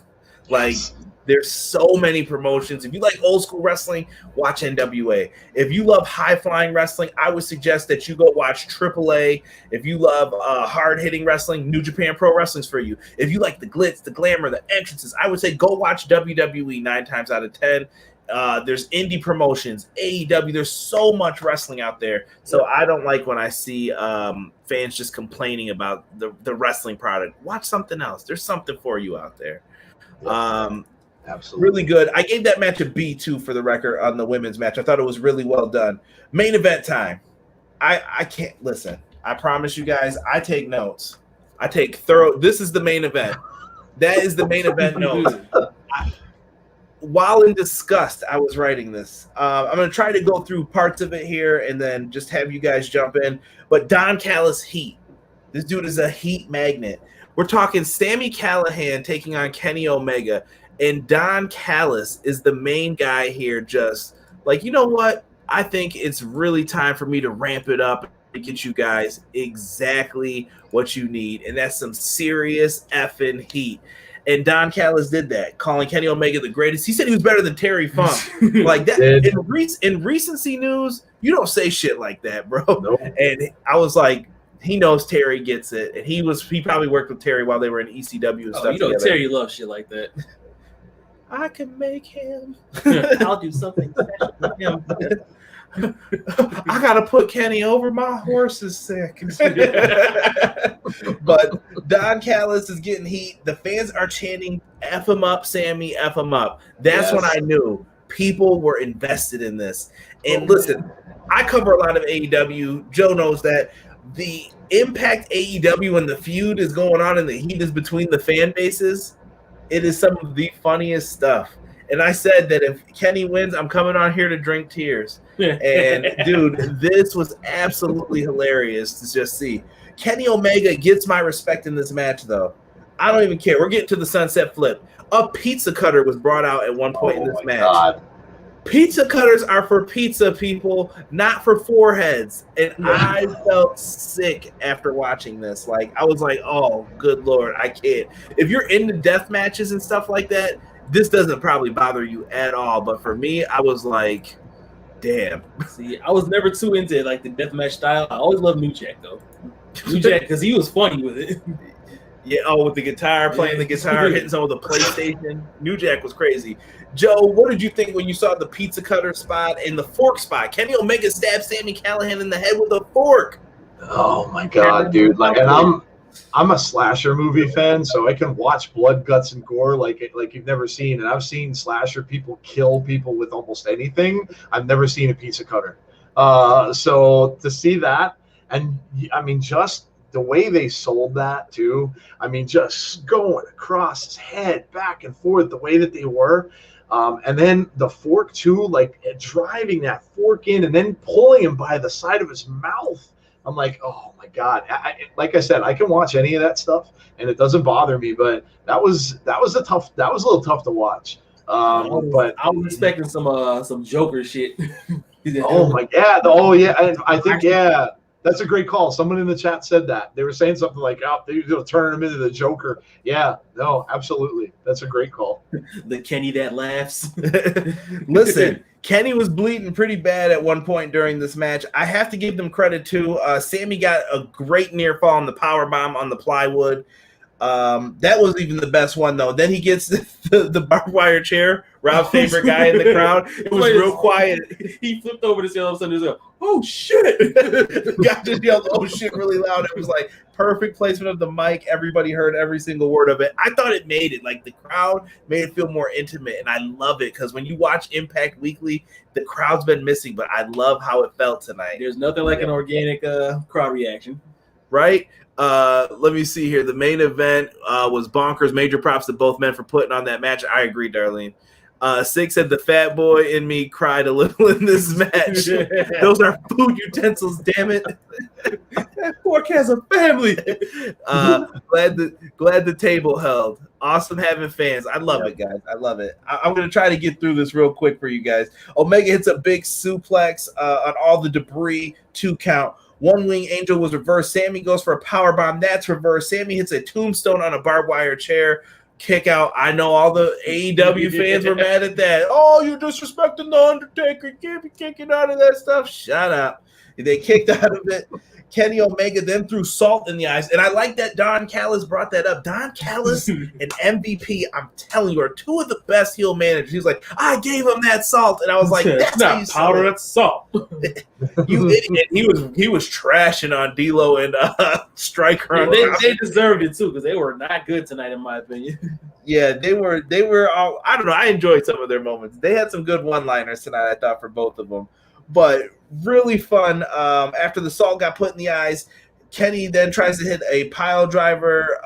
Like, there's so many promotions. If you like old school wrestling, watch NWA. If you love high flying wrestling, I would suggest that you go watch AAA. If you love hard hitting wrestling, New Japan Pro Wrestling's for you. If you like the glitz, the glamour, the entrances, I would say go watch WWE 9 times out of 10. There's indie promotions, AEW. There's so much wrestling out there. So I don't like when I see fans just complaining about the wrestling product. Watch something else. There's something for you out there. Absolutely. Really good. I gave that match a B too, for the record, on the women's match. I thought it was really well done. Main event time. I can't listen. I promise you guys, I take notes. I take thorough. This is the main event. That is the main event notes. While in disgust, I was writing this. I'm going to try to go through parts of it here and then just have you guys jump in. But Don Callis heat. This dude is a heat magnet. We're talking Sami Callihan taking on Kenny Omega. And Don Callis is the main guy here, just like, you know what? I think it's really time for me to ramp it up and get you guys exactly what you need. And that's some serious effing heat. And Don Callis did that, calling Kenny Omega the greatest. He said he was better than Terry Funk. Like that. In recency news, you don't say shit like that, bro. Nope. And I was like, he knows Terry gets it. And he probably worked with Terry while they were in ECW and stuff. You know, together. Terry loves shit like that. I can make him. I'll do something special with him. I gotta put Kenny over. My horse is sick. But Don Callis is getting heat. The fans are chanting "F him up, Sammy, F him up." That's when I knew people were invested in this. And listen, I cover a lot of AEW. Joe knows that. The Impact AEW and the feud is going on, and the heat is between the fan bases. It is some of the funniest stuff. And I said that if Kenny wins, I'm coming on here to drink tears. And, dude, this was absolutely hilarious to just see. Kenny Omega gets my respect in this match, though. I don't even care. We're getting to the sunset flip. A pizza cutter was brought out at one point in this match. God. Pizza cutters are for pizza, people, not for foreheads. And I felt sick after watching this. Like, I was like, oh, good Lord, I can't. If you're into death matches and stuff like that, this doesn't probably bother you at all. But for me, I was like, damn. See, I was never too into like the deathmatch style. I always loved New Jack, though. New Jack, because he was funny with it. Yeah, with the guitar, playing the guitar, hitting some of the PlayStation. New Jack was crazy. Joe, what did you think when you saw the pizza cutter spot and the fork spot? Kenny Omega stabbed Sami Callihan in the head with a fork. Oh my God, dude! Like, and I'm a slasher movie fan, so I can watch blood, guts, and gore like you've never seen. And I've seen slasher people kill people with almost anything. I've never seen a pizza cutter. So to see that, and I mean, just the way they sold that too. I mean, just going across his head, back and forth, the way that they were. And then the fork too, like driving that fork in and then pulling him by the side of his mouth. I'm like, oh my God. Like I said, I can watch any of that stuff and it doesn't bother me, but that was a little tough to watch. But I was expecting some Joker shit. Oh my God. Oh yeah. I think, yeah, that's a great call. Someone in the chat said that. They were saying something like, oh, they're going to turn him into the Joker. Yeah, no, absolutely. That's a great call. The Kenny that laughs. Listen, Kenny was bleeding pretty bad at one point during this match. I have to give them credit too. Sammy got a great near fall on the power bomb on the plywood. That was even the best one though. Then he gets the barbed wire chair. Rob's favorite guy in the crowd. It was real quiet. He flipped over to see all of a sudden. He was like, "Oh shit!" The guy just yelled, "Oh shit!" really loud. It was like perfect placement of the mic. Everybody heard every single word of it. I thought it made it like the crowd made it feel more intimate, and I love it because when you watch Impact Weekly, the crowd's been missing, but I love how it felt tonight. There's nothing like an organic crowd reaction, right? Let me see here. The main event was bonkers. Major props to both men for putting on that match. I agree, Darlene. Six said the fat boy in me cried a little in this match. Those are food utensils, damn it. That fork has a family. Glad the table held. Awesome having fans. I love it, guys. I love it. I'm going to try to get through this real quick for you guys. Omega hits a big suplex on all the debris, 2 count. One wing angel was reversed. Sammy goes for a power bomb. That's reversed. Sammy hits a tombstone on a barbed wire chair. Kick out. I know all the AEW fans were mad at that. Oh, you're disrespecting the Undertaker. You can't be kicking out of that stuff. Shut up. They kicked out of it. Kenny Omega then threw salt in the eyes. And I like that Don Callis brought that up. Don Callis and MVP, I'm telling you, are 2 of the best heel managers. He was like, I gave him that salt. And I was like, that's not powder, that's salt. You idiot. He was trashing on D-Lo and Striker. They deserved it too, because they were not good tonight, in my opinion. Yeah, they were all, I don't know. I enjoyed some of their moments. They had some good one-liners tonight, I thought, for both of them. But really fun. After the salt got put in the eyes, Kenny then tries to hit a pile driver.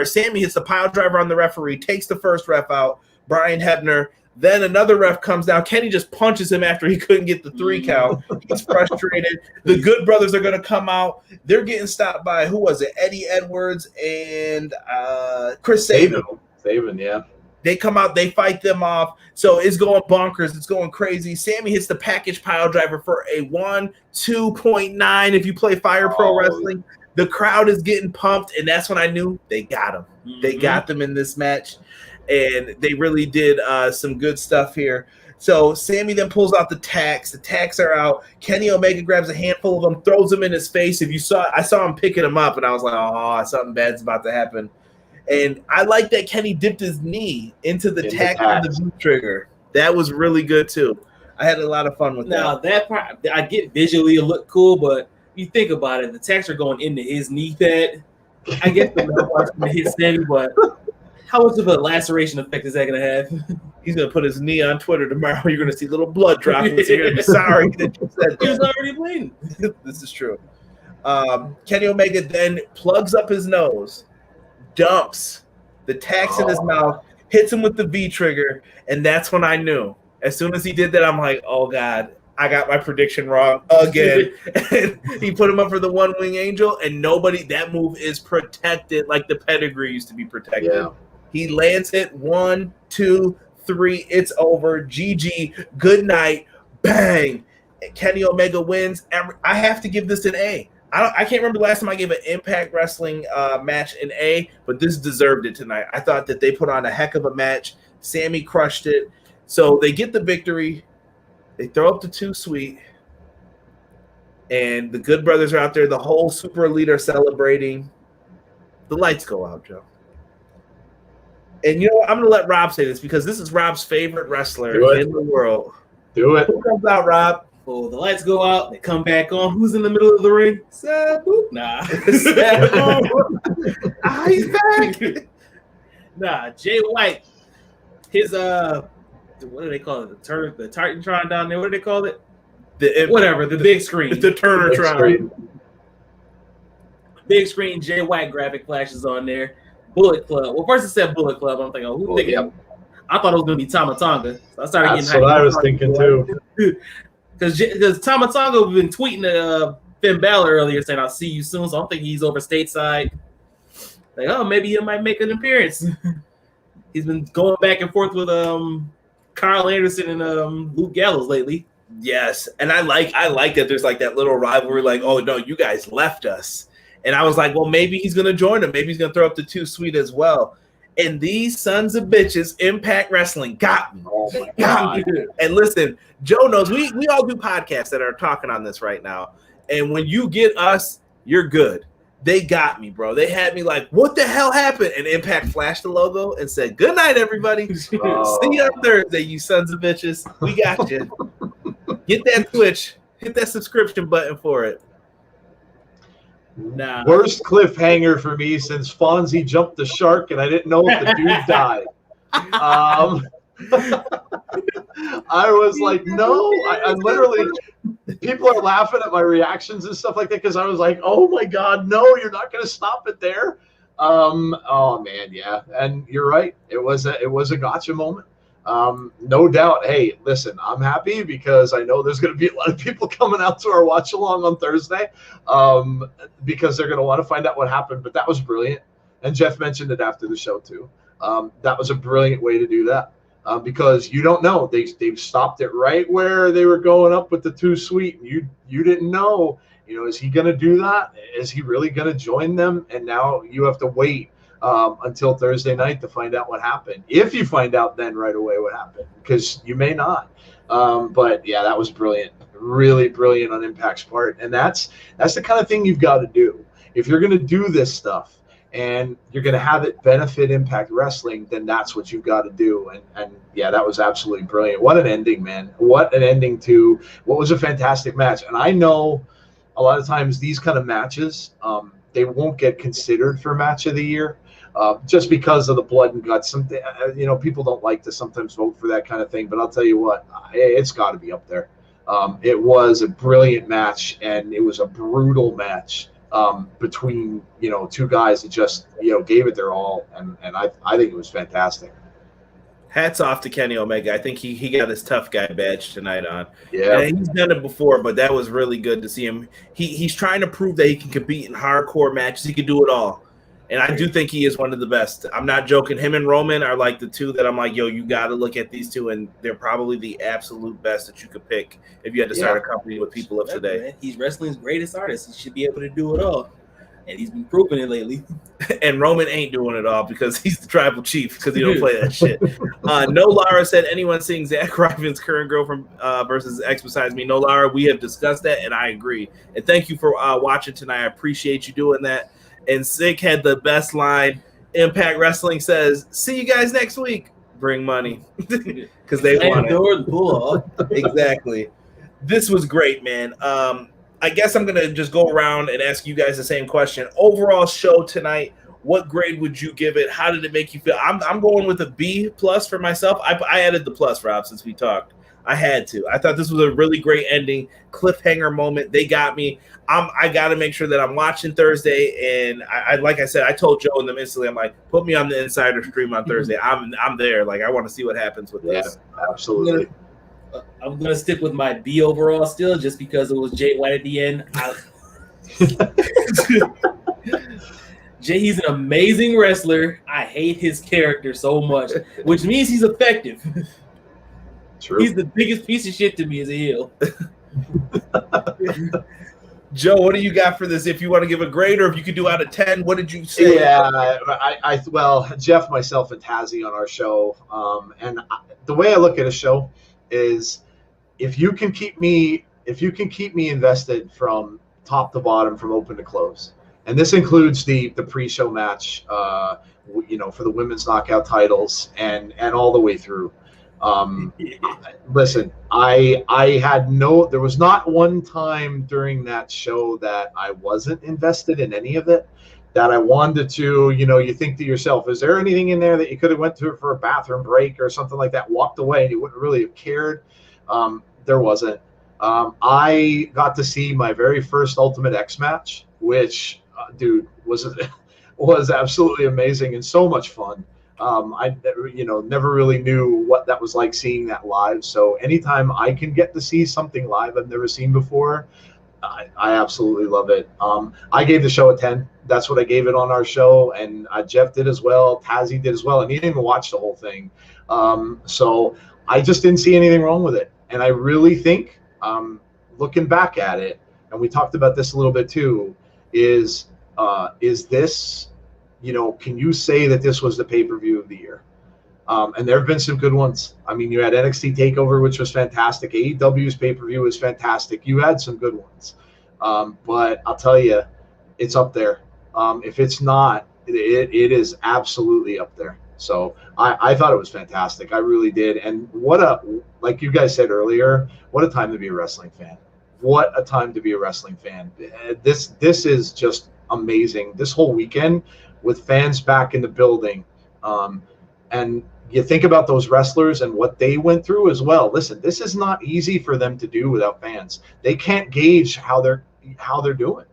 Sammy hits the pile driver on the referee, takes the first ref out, Brian Hebner. Then another ref comes down. Kenny just punches him after he couldn't get the 3 count. He's frustrated. The Good Brothers are going to come out. They're getting stopped by, who was it? Eddie Edwards and Chris Sabin. Sabin, yeah. They come out, they fight them off. So it's going bonkers. It's going crazy. Sammy hits the package pile driver for a 2.9 if you play Fire Pro Wrestling. The crowd is getting pumped, and that's when I knew they got them. Mm-hmm. They got them in this match, and they really did some good stuff here. So Sammy then pulls out the tacks. The tacks are out. Kenny Omega grabs a handful of them, throws them in his face. I saw him picking them up, and I was like, oh, something bad's about to happen. And I like that Kenny dipped his knee into the tack of the V trigger. That was really good too. I had a lot of fun with that. Now that part, I get visually it looked cool, but you think about it, the tacks are going into his knee pad. I get the metal parts going to hit Sammy, but how much of a laceration effect is that going to have? He's going to put his knee on Twitter tomorrow. You're going to see little blood droplets here. I'm sorry that you said that. He was already bleeding. This is true. Kenny Omega then plugs up his nose, dumps the tacks in his mouth, hits him with the V trigger, and that's when I knew. As soon as he did that, I'm like, oh, God, I got my prediction wrong again. And he put him up for the one wing angel, and that move is protected like the pedigree used to be protected. Yeah. He lands it, 1, 2, 3, it's over. GG, good night, bang. Kenny Omega wins. I have to give this an A. I can't remember the last time I gave an Impact Wrestling match an A, but this deserved it tonight. I thought that they put on a heck of a match. Sammy crushed it. So they get the victory. They throw up the 2 sweet. And the Good Brothers are out there. The whole Super Elite are celebrating. The lights go out, Joe. And you know what? I'm going to let Rob say this because this is Rob's favorite wrestler in the world. Do it. Who comes out, Rob? Oh, the lights go out. They come back on. Who's in the middle of the ring? Sabu. Nah. He's back. Nah, Jay White. His what do they call it? The Tartantron down there. What do they call it? The big screen. The Turner-tron. Big screen. Jay White graphic flashes on there. Bullet Club. Well, first it said Bullet Club. I'm thinking, who's thinking? Yep. I thought it was gonna be Tama Tonga. So I started That's getting what I was thinking too. Because Tama Tonga been tweeting at Finn Balor earlier saying, "I'll see you soon." So I'm thinking he's over stateside. Like, oh, maybe he might make an appearance. He's been going back and forth with Carl Anderson and Luke Gallows lately. Yes, and I like that there's like that little rivalry, like, oh no, you guys left us. And I was like, well, maybe he's gonna join them. Maybe he's gonna throw up the 2 Sweet as well. And these sons of bitches, Impact Wrestling, got me. Oh my Got me. And listen, Joe knows we all do podcasts that are talking on this right now. And when you get us, you're good. They got me, bro. They had me like, what the hell happened? And Impact flashed the logo and said, good night, everybody. Oh. See you on Thursday, you sons of bitches. We got you. Get that Twitch. Hit that subscription button for it. Nah. Worst cliffhanger for me since Fonzie jumped the shark and I didn't know if the dude died. I was like, no. I literally, people are laughing at my reactions and stuff like that because I was like, oh my God, no, you're not going to stop it there. Oh man, yeah, and you're right. It was a gotcha moment. No doubt. Hey, listen, I'm happy because I know there's going to be a lot of people coming out to our watch along on Thursday because they're going to want to find out what happened. But that was brilliant. And Jeff mentioned it after the show too. That was a brilliant way to do that because you don't know. They've stopped it right where they were going up with the 2 Sweet. And you didn't know, is he going to do that? Is he really going to join them? And now you have to wait until Thursday night to find out what happened. If you find out then right away what happened, because you may not. But yeah, that was brilliant. Really brilliant on Impact's part. And that's the kind of thing you've got to do. If you're going to do this stuff and you're going to have it benefit Impact Wrestling, then that's what you've got to do. And yeah, that was absolutely brilliant. What an ending, man. What an ending to what was a fantastic match. And I know a lot of times these kind of matches, they won't get considered for match of the year. Just because of the blood and guts. People don't like to sometimes vote for that kind of thing, but I'll tell you what, it's got to be up there. It was a brilliant match, and it was a brutal match between, 2 guys that just, gave it their all, and I think it was fantastic. Hats off to Kenny Omega. I think he got his tough guy badge tonight on. Yeah, and he's done it before, but that was really good to see him. He's trying to prove that he can compete in hardcore matches. He can do it all. And I do think he is one of the best. I'm not joking. Him and Roman are like the 2 that I'm like, yo, you got to look at these 2, and they're probably the absolute best that you could pick if you had to start a company with people of today. Man. He's wrestling's greatest artist. He should be able to do it all. And he's been proving it lately. And Roman ain't doing it all because he's the tribal chief because he don't play that shit. No Lara said, anyone seeing Zach Ryman's current girlfriend versus ex besides me? No Lara, we have discussed that, and I agree. And thank you for watching tonight. I appreciate you doing that. And Sick had the best line. Impact Wrestling says, see you guys next week. Bring money. Because they want it. Exactly. This was great, man. I guess I'm going to just go around and ask you guys the same question. Overall show tonight, what grade would you give it? How did it make you feel? I'm going with a B+ for myself. I added the plus, Rob, since we talked. I had to. I thought this was a really great ending, cliffhanger moment. They got me. I got to make sure that I'm watching Thursday, and I like I said, I told Joe and them instantly. I'm like, put me on the Insider stream on Thursday. I'm there. Like, I want to see what happens with this. Absolutely. I'm gonna stick with my B overall still, just because it was Jay White at the end. Jay, he's an amazing wrestler. I hate his character so much, which means he's effective. True. He's the biggest piece of shit to me as a heel. Joe, what do you got for this? If you want to give a grade, or if you could do out of 10, what did you say? Yeah, well, Jeff, myself, and Tazzy on our show, and the way I look at a show is if you can keep me invested from top to bottom, from open to close, and this includes the pre-show match, for the women's knockout titles, and all the way through. Listen, there was not one time during that show that I wasn't invested in any of it, that I wanted to, you think to yourself, is there anything in there that you could have went to for a bathroom break or something like that, walked away and you wouldn't really have cared? There wasn't. I got to see my very first Ultimate X match, which, dude, was absolutely amazing and so much fun. I never really knew what that was like seeing that live. So anytime I can get to see something live I've never seen before, I absolutely love it. I gave the show a 10. That's what I gave it on our show, and Jeff did as well. Tazzy did as well, and he didn't even watch the whole thing. So I just didn't see anything wrong with it. And I really think, looking back at it, and we talked about this a little bit too, is this, can you say that this was the pay-per-view of the year? And there have been some good ones. I mean, you had NXT TakeOver, which was fantastic. AEW's pay-per-view was fantastic. You had some good ones. But I'll tell you, it's up there. If it's not, it is absolutely up there. So I thought it was fantastic. I really did. And like you guys said earlier, what a time to be a wrestling fan. What a time to be a wrestling fan. This is just amazing. This whole weekend with fans back in the building. And you think about those wrestlers and what they went through as well. Listen, this is not easy for them to do without fans. They can't gauge how they're doing.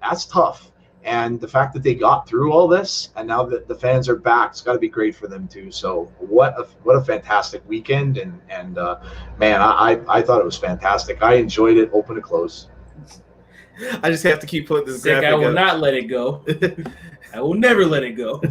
That's tough. And the fact that they got through all this and now that the fans are back, it's got to be great for them too. So what a fantastic weekend. And man, I thought it was fantastic. I enjoyed it open to close. I just have to keep putting this graphic. I will not let it go. I will never let it go.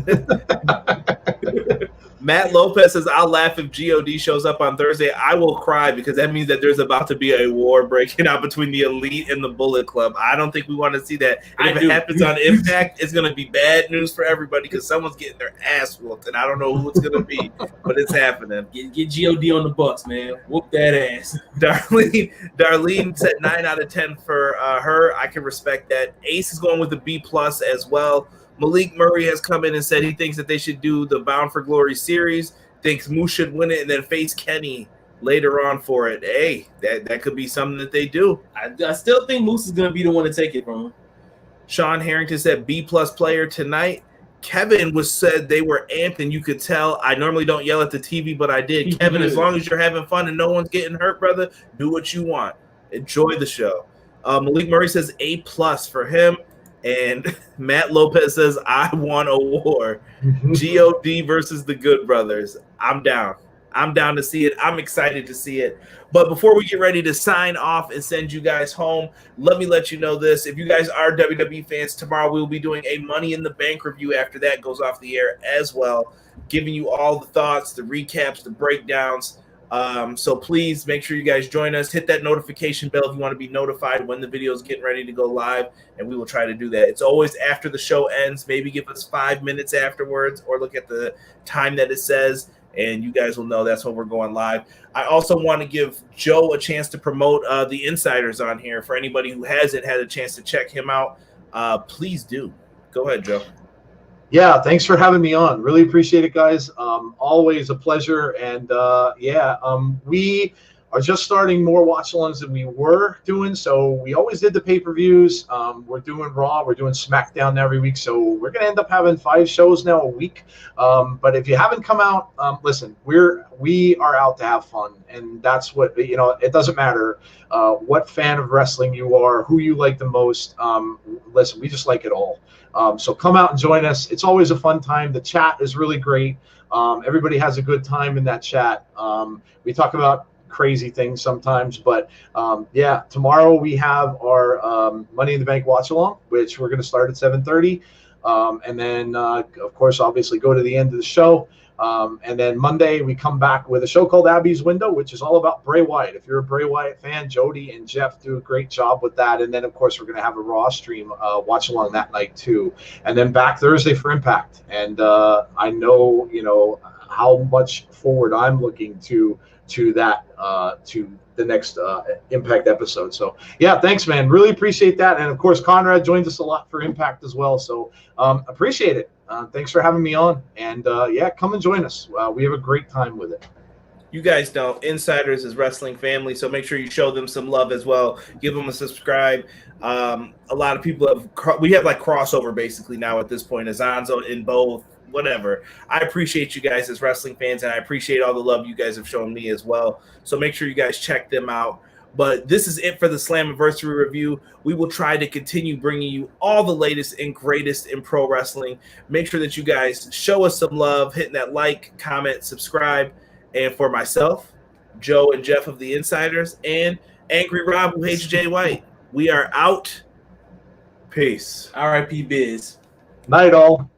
Matt Lopez says, I'll laugh if God shows up on Thursday. I will cry because that means that there's about to be a war breaking out between the Elite and the Bullet Club. I don't think we want to see that. And if it happens on Impact, it's going to be bad news for everybody because someone's getting their ass whooped, and I don't know who it's going to be, but it's happening. Get God on the Bucks, man. Whoop that ass. Darlene said 9 out of 10 for her. I can respect that. Ace is going with a B+ as well. Malik Murray has come in and said he thinks that they should do the Bound for Glory series, thinks Moose should win it and then face Kenny later on for it. Hey, that could be something that they do. I still think Moose is going to be the one to take it from him. Sean Harrington said B+ player tonight. Kevin said they were amped, and you could tell. I normally don't yell at the TV, but I did. Kevin, as long as you're having fun and no one's getting hurt, brother, do what you want. Enjoy the show. Malik Murray says A+ for him. And Matt Lopez says, I want a war. God versus the Good Brothers. I'm down. I'm down to see it. I'm excited to see it. But before we get ready to sign off and send you guys home, let me let you know this. If you guys are WWE fans, tomorrow we will be doing a Money in the Bank review after that goes off the air as well, giving you all the thoughts, the recaps, the breakdowns. So please make sure you guys join us. Hit that notification bell if you want to be notified when the video is getting ready to go live, and we will try to do that. It's always after the show ends. Maybe give us 5 minutes afterwards or look at the time that it says, and you guys will know that's when we're going live. I also want to give Joe a chance to promote the Insiders on here. For anybody who hasn't had a chance to check him out, please do. Go ahead, Joe. Yeah, thanks for having me on. Really appreciate it, guys. Always a pleasure. And we are just starting more watch-alongs than we were doing. So we always did the pay-per-views. We're doing Raw. We're doing SmackDown every week. So we're going to end up having 5 shows now a week. But if you haven't come out, listen, we are out to have fun. And that's what, it doesn't matter what fan of wrestling you are, who you like the most. Listen, we just like it all. So come out and join us. It's always a fun time. The chat is really great. Everybody has a good time in that chat. We talk about crazy things sometimes, but tomorrow we have our Money in the Bank watch along, which we're going to start at 7:30, and then of course obviously go to the end of the show. And then Monday we come back with a show called Abby's Window, which is all about Bray Wyatt. If you're a Bray Wyatt fan, Jody and Jeff do a great job with that. And then of course we're going to have a Raw stream watch along that night too. And then back Thursday for Impact. And I know how much forward I'm looking to that to the next Impact episode. So yeah, thanks, man. Really appreciate that. And of course Conrad joins us a lot for Impact as well. So appreciate it. Thanks for having me on. And come and join us. We have a great time with it. You guys know Insiders is wrestling family, so make sure you show them some love as well. Give them a subscribe. A lot of people we have like crossover basically now at this point. Azanzo in both, whatever. I appreciate you guys as wrestling fans, and I appreciate all the love you guys have shown me as well. So make sure you guys check them out. But this is it for the Slammiversary review. We will try to continue bringing you all the latest and greatest in pro wrestling. Make sure that you guys show us some love, hitting that like, comment, subscribe. And for myself, Joe and Jeff of the Insiders, and Angry Rob who hates Jay White, we are out. Peace. R.I.P. Biz. Night all.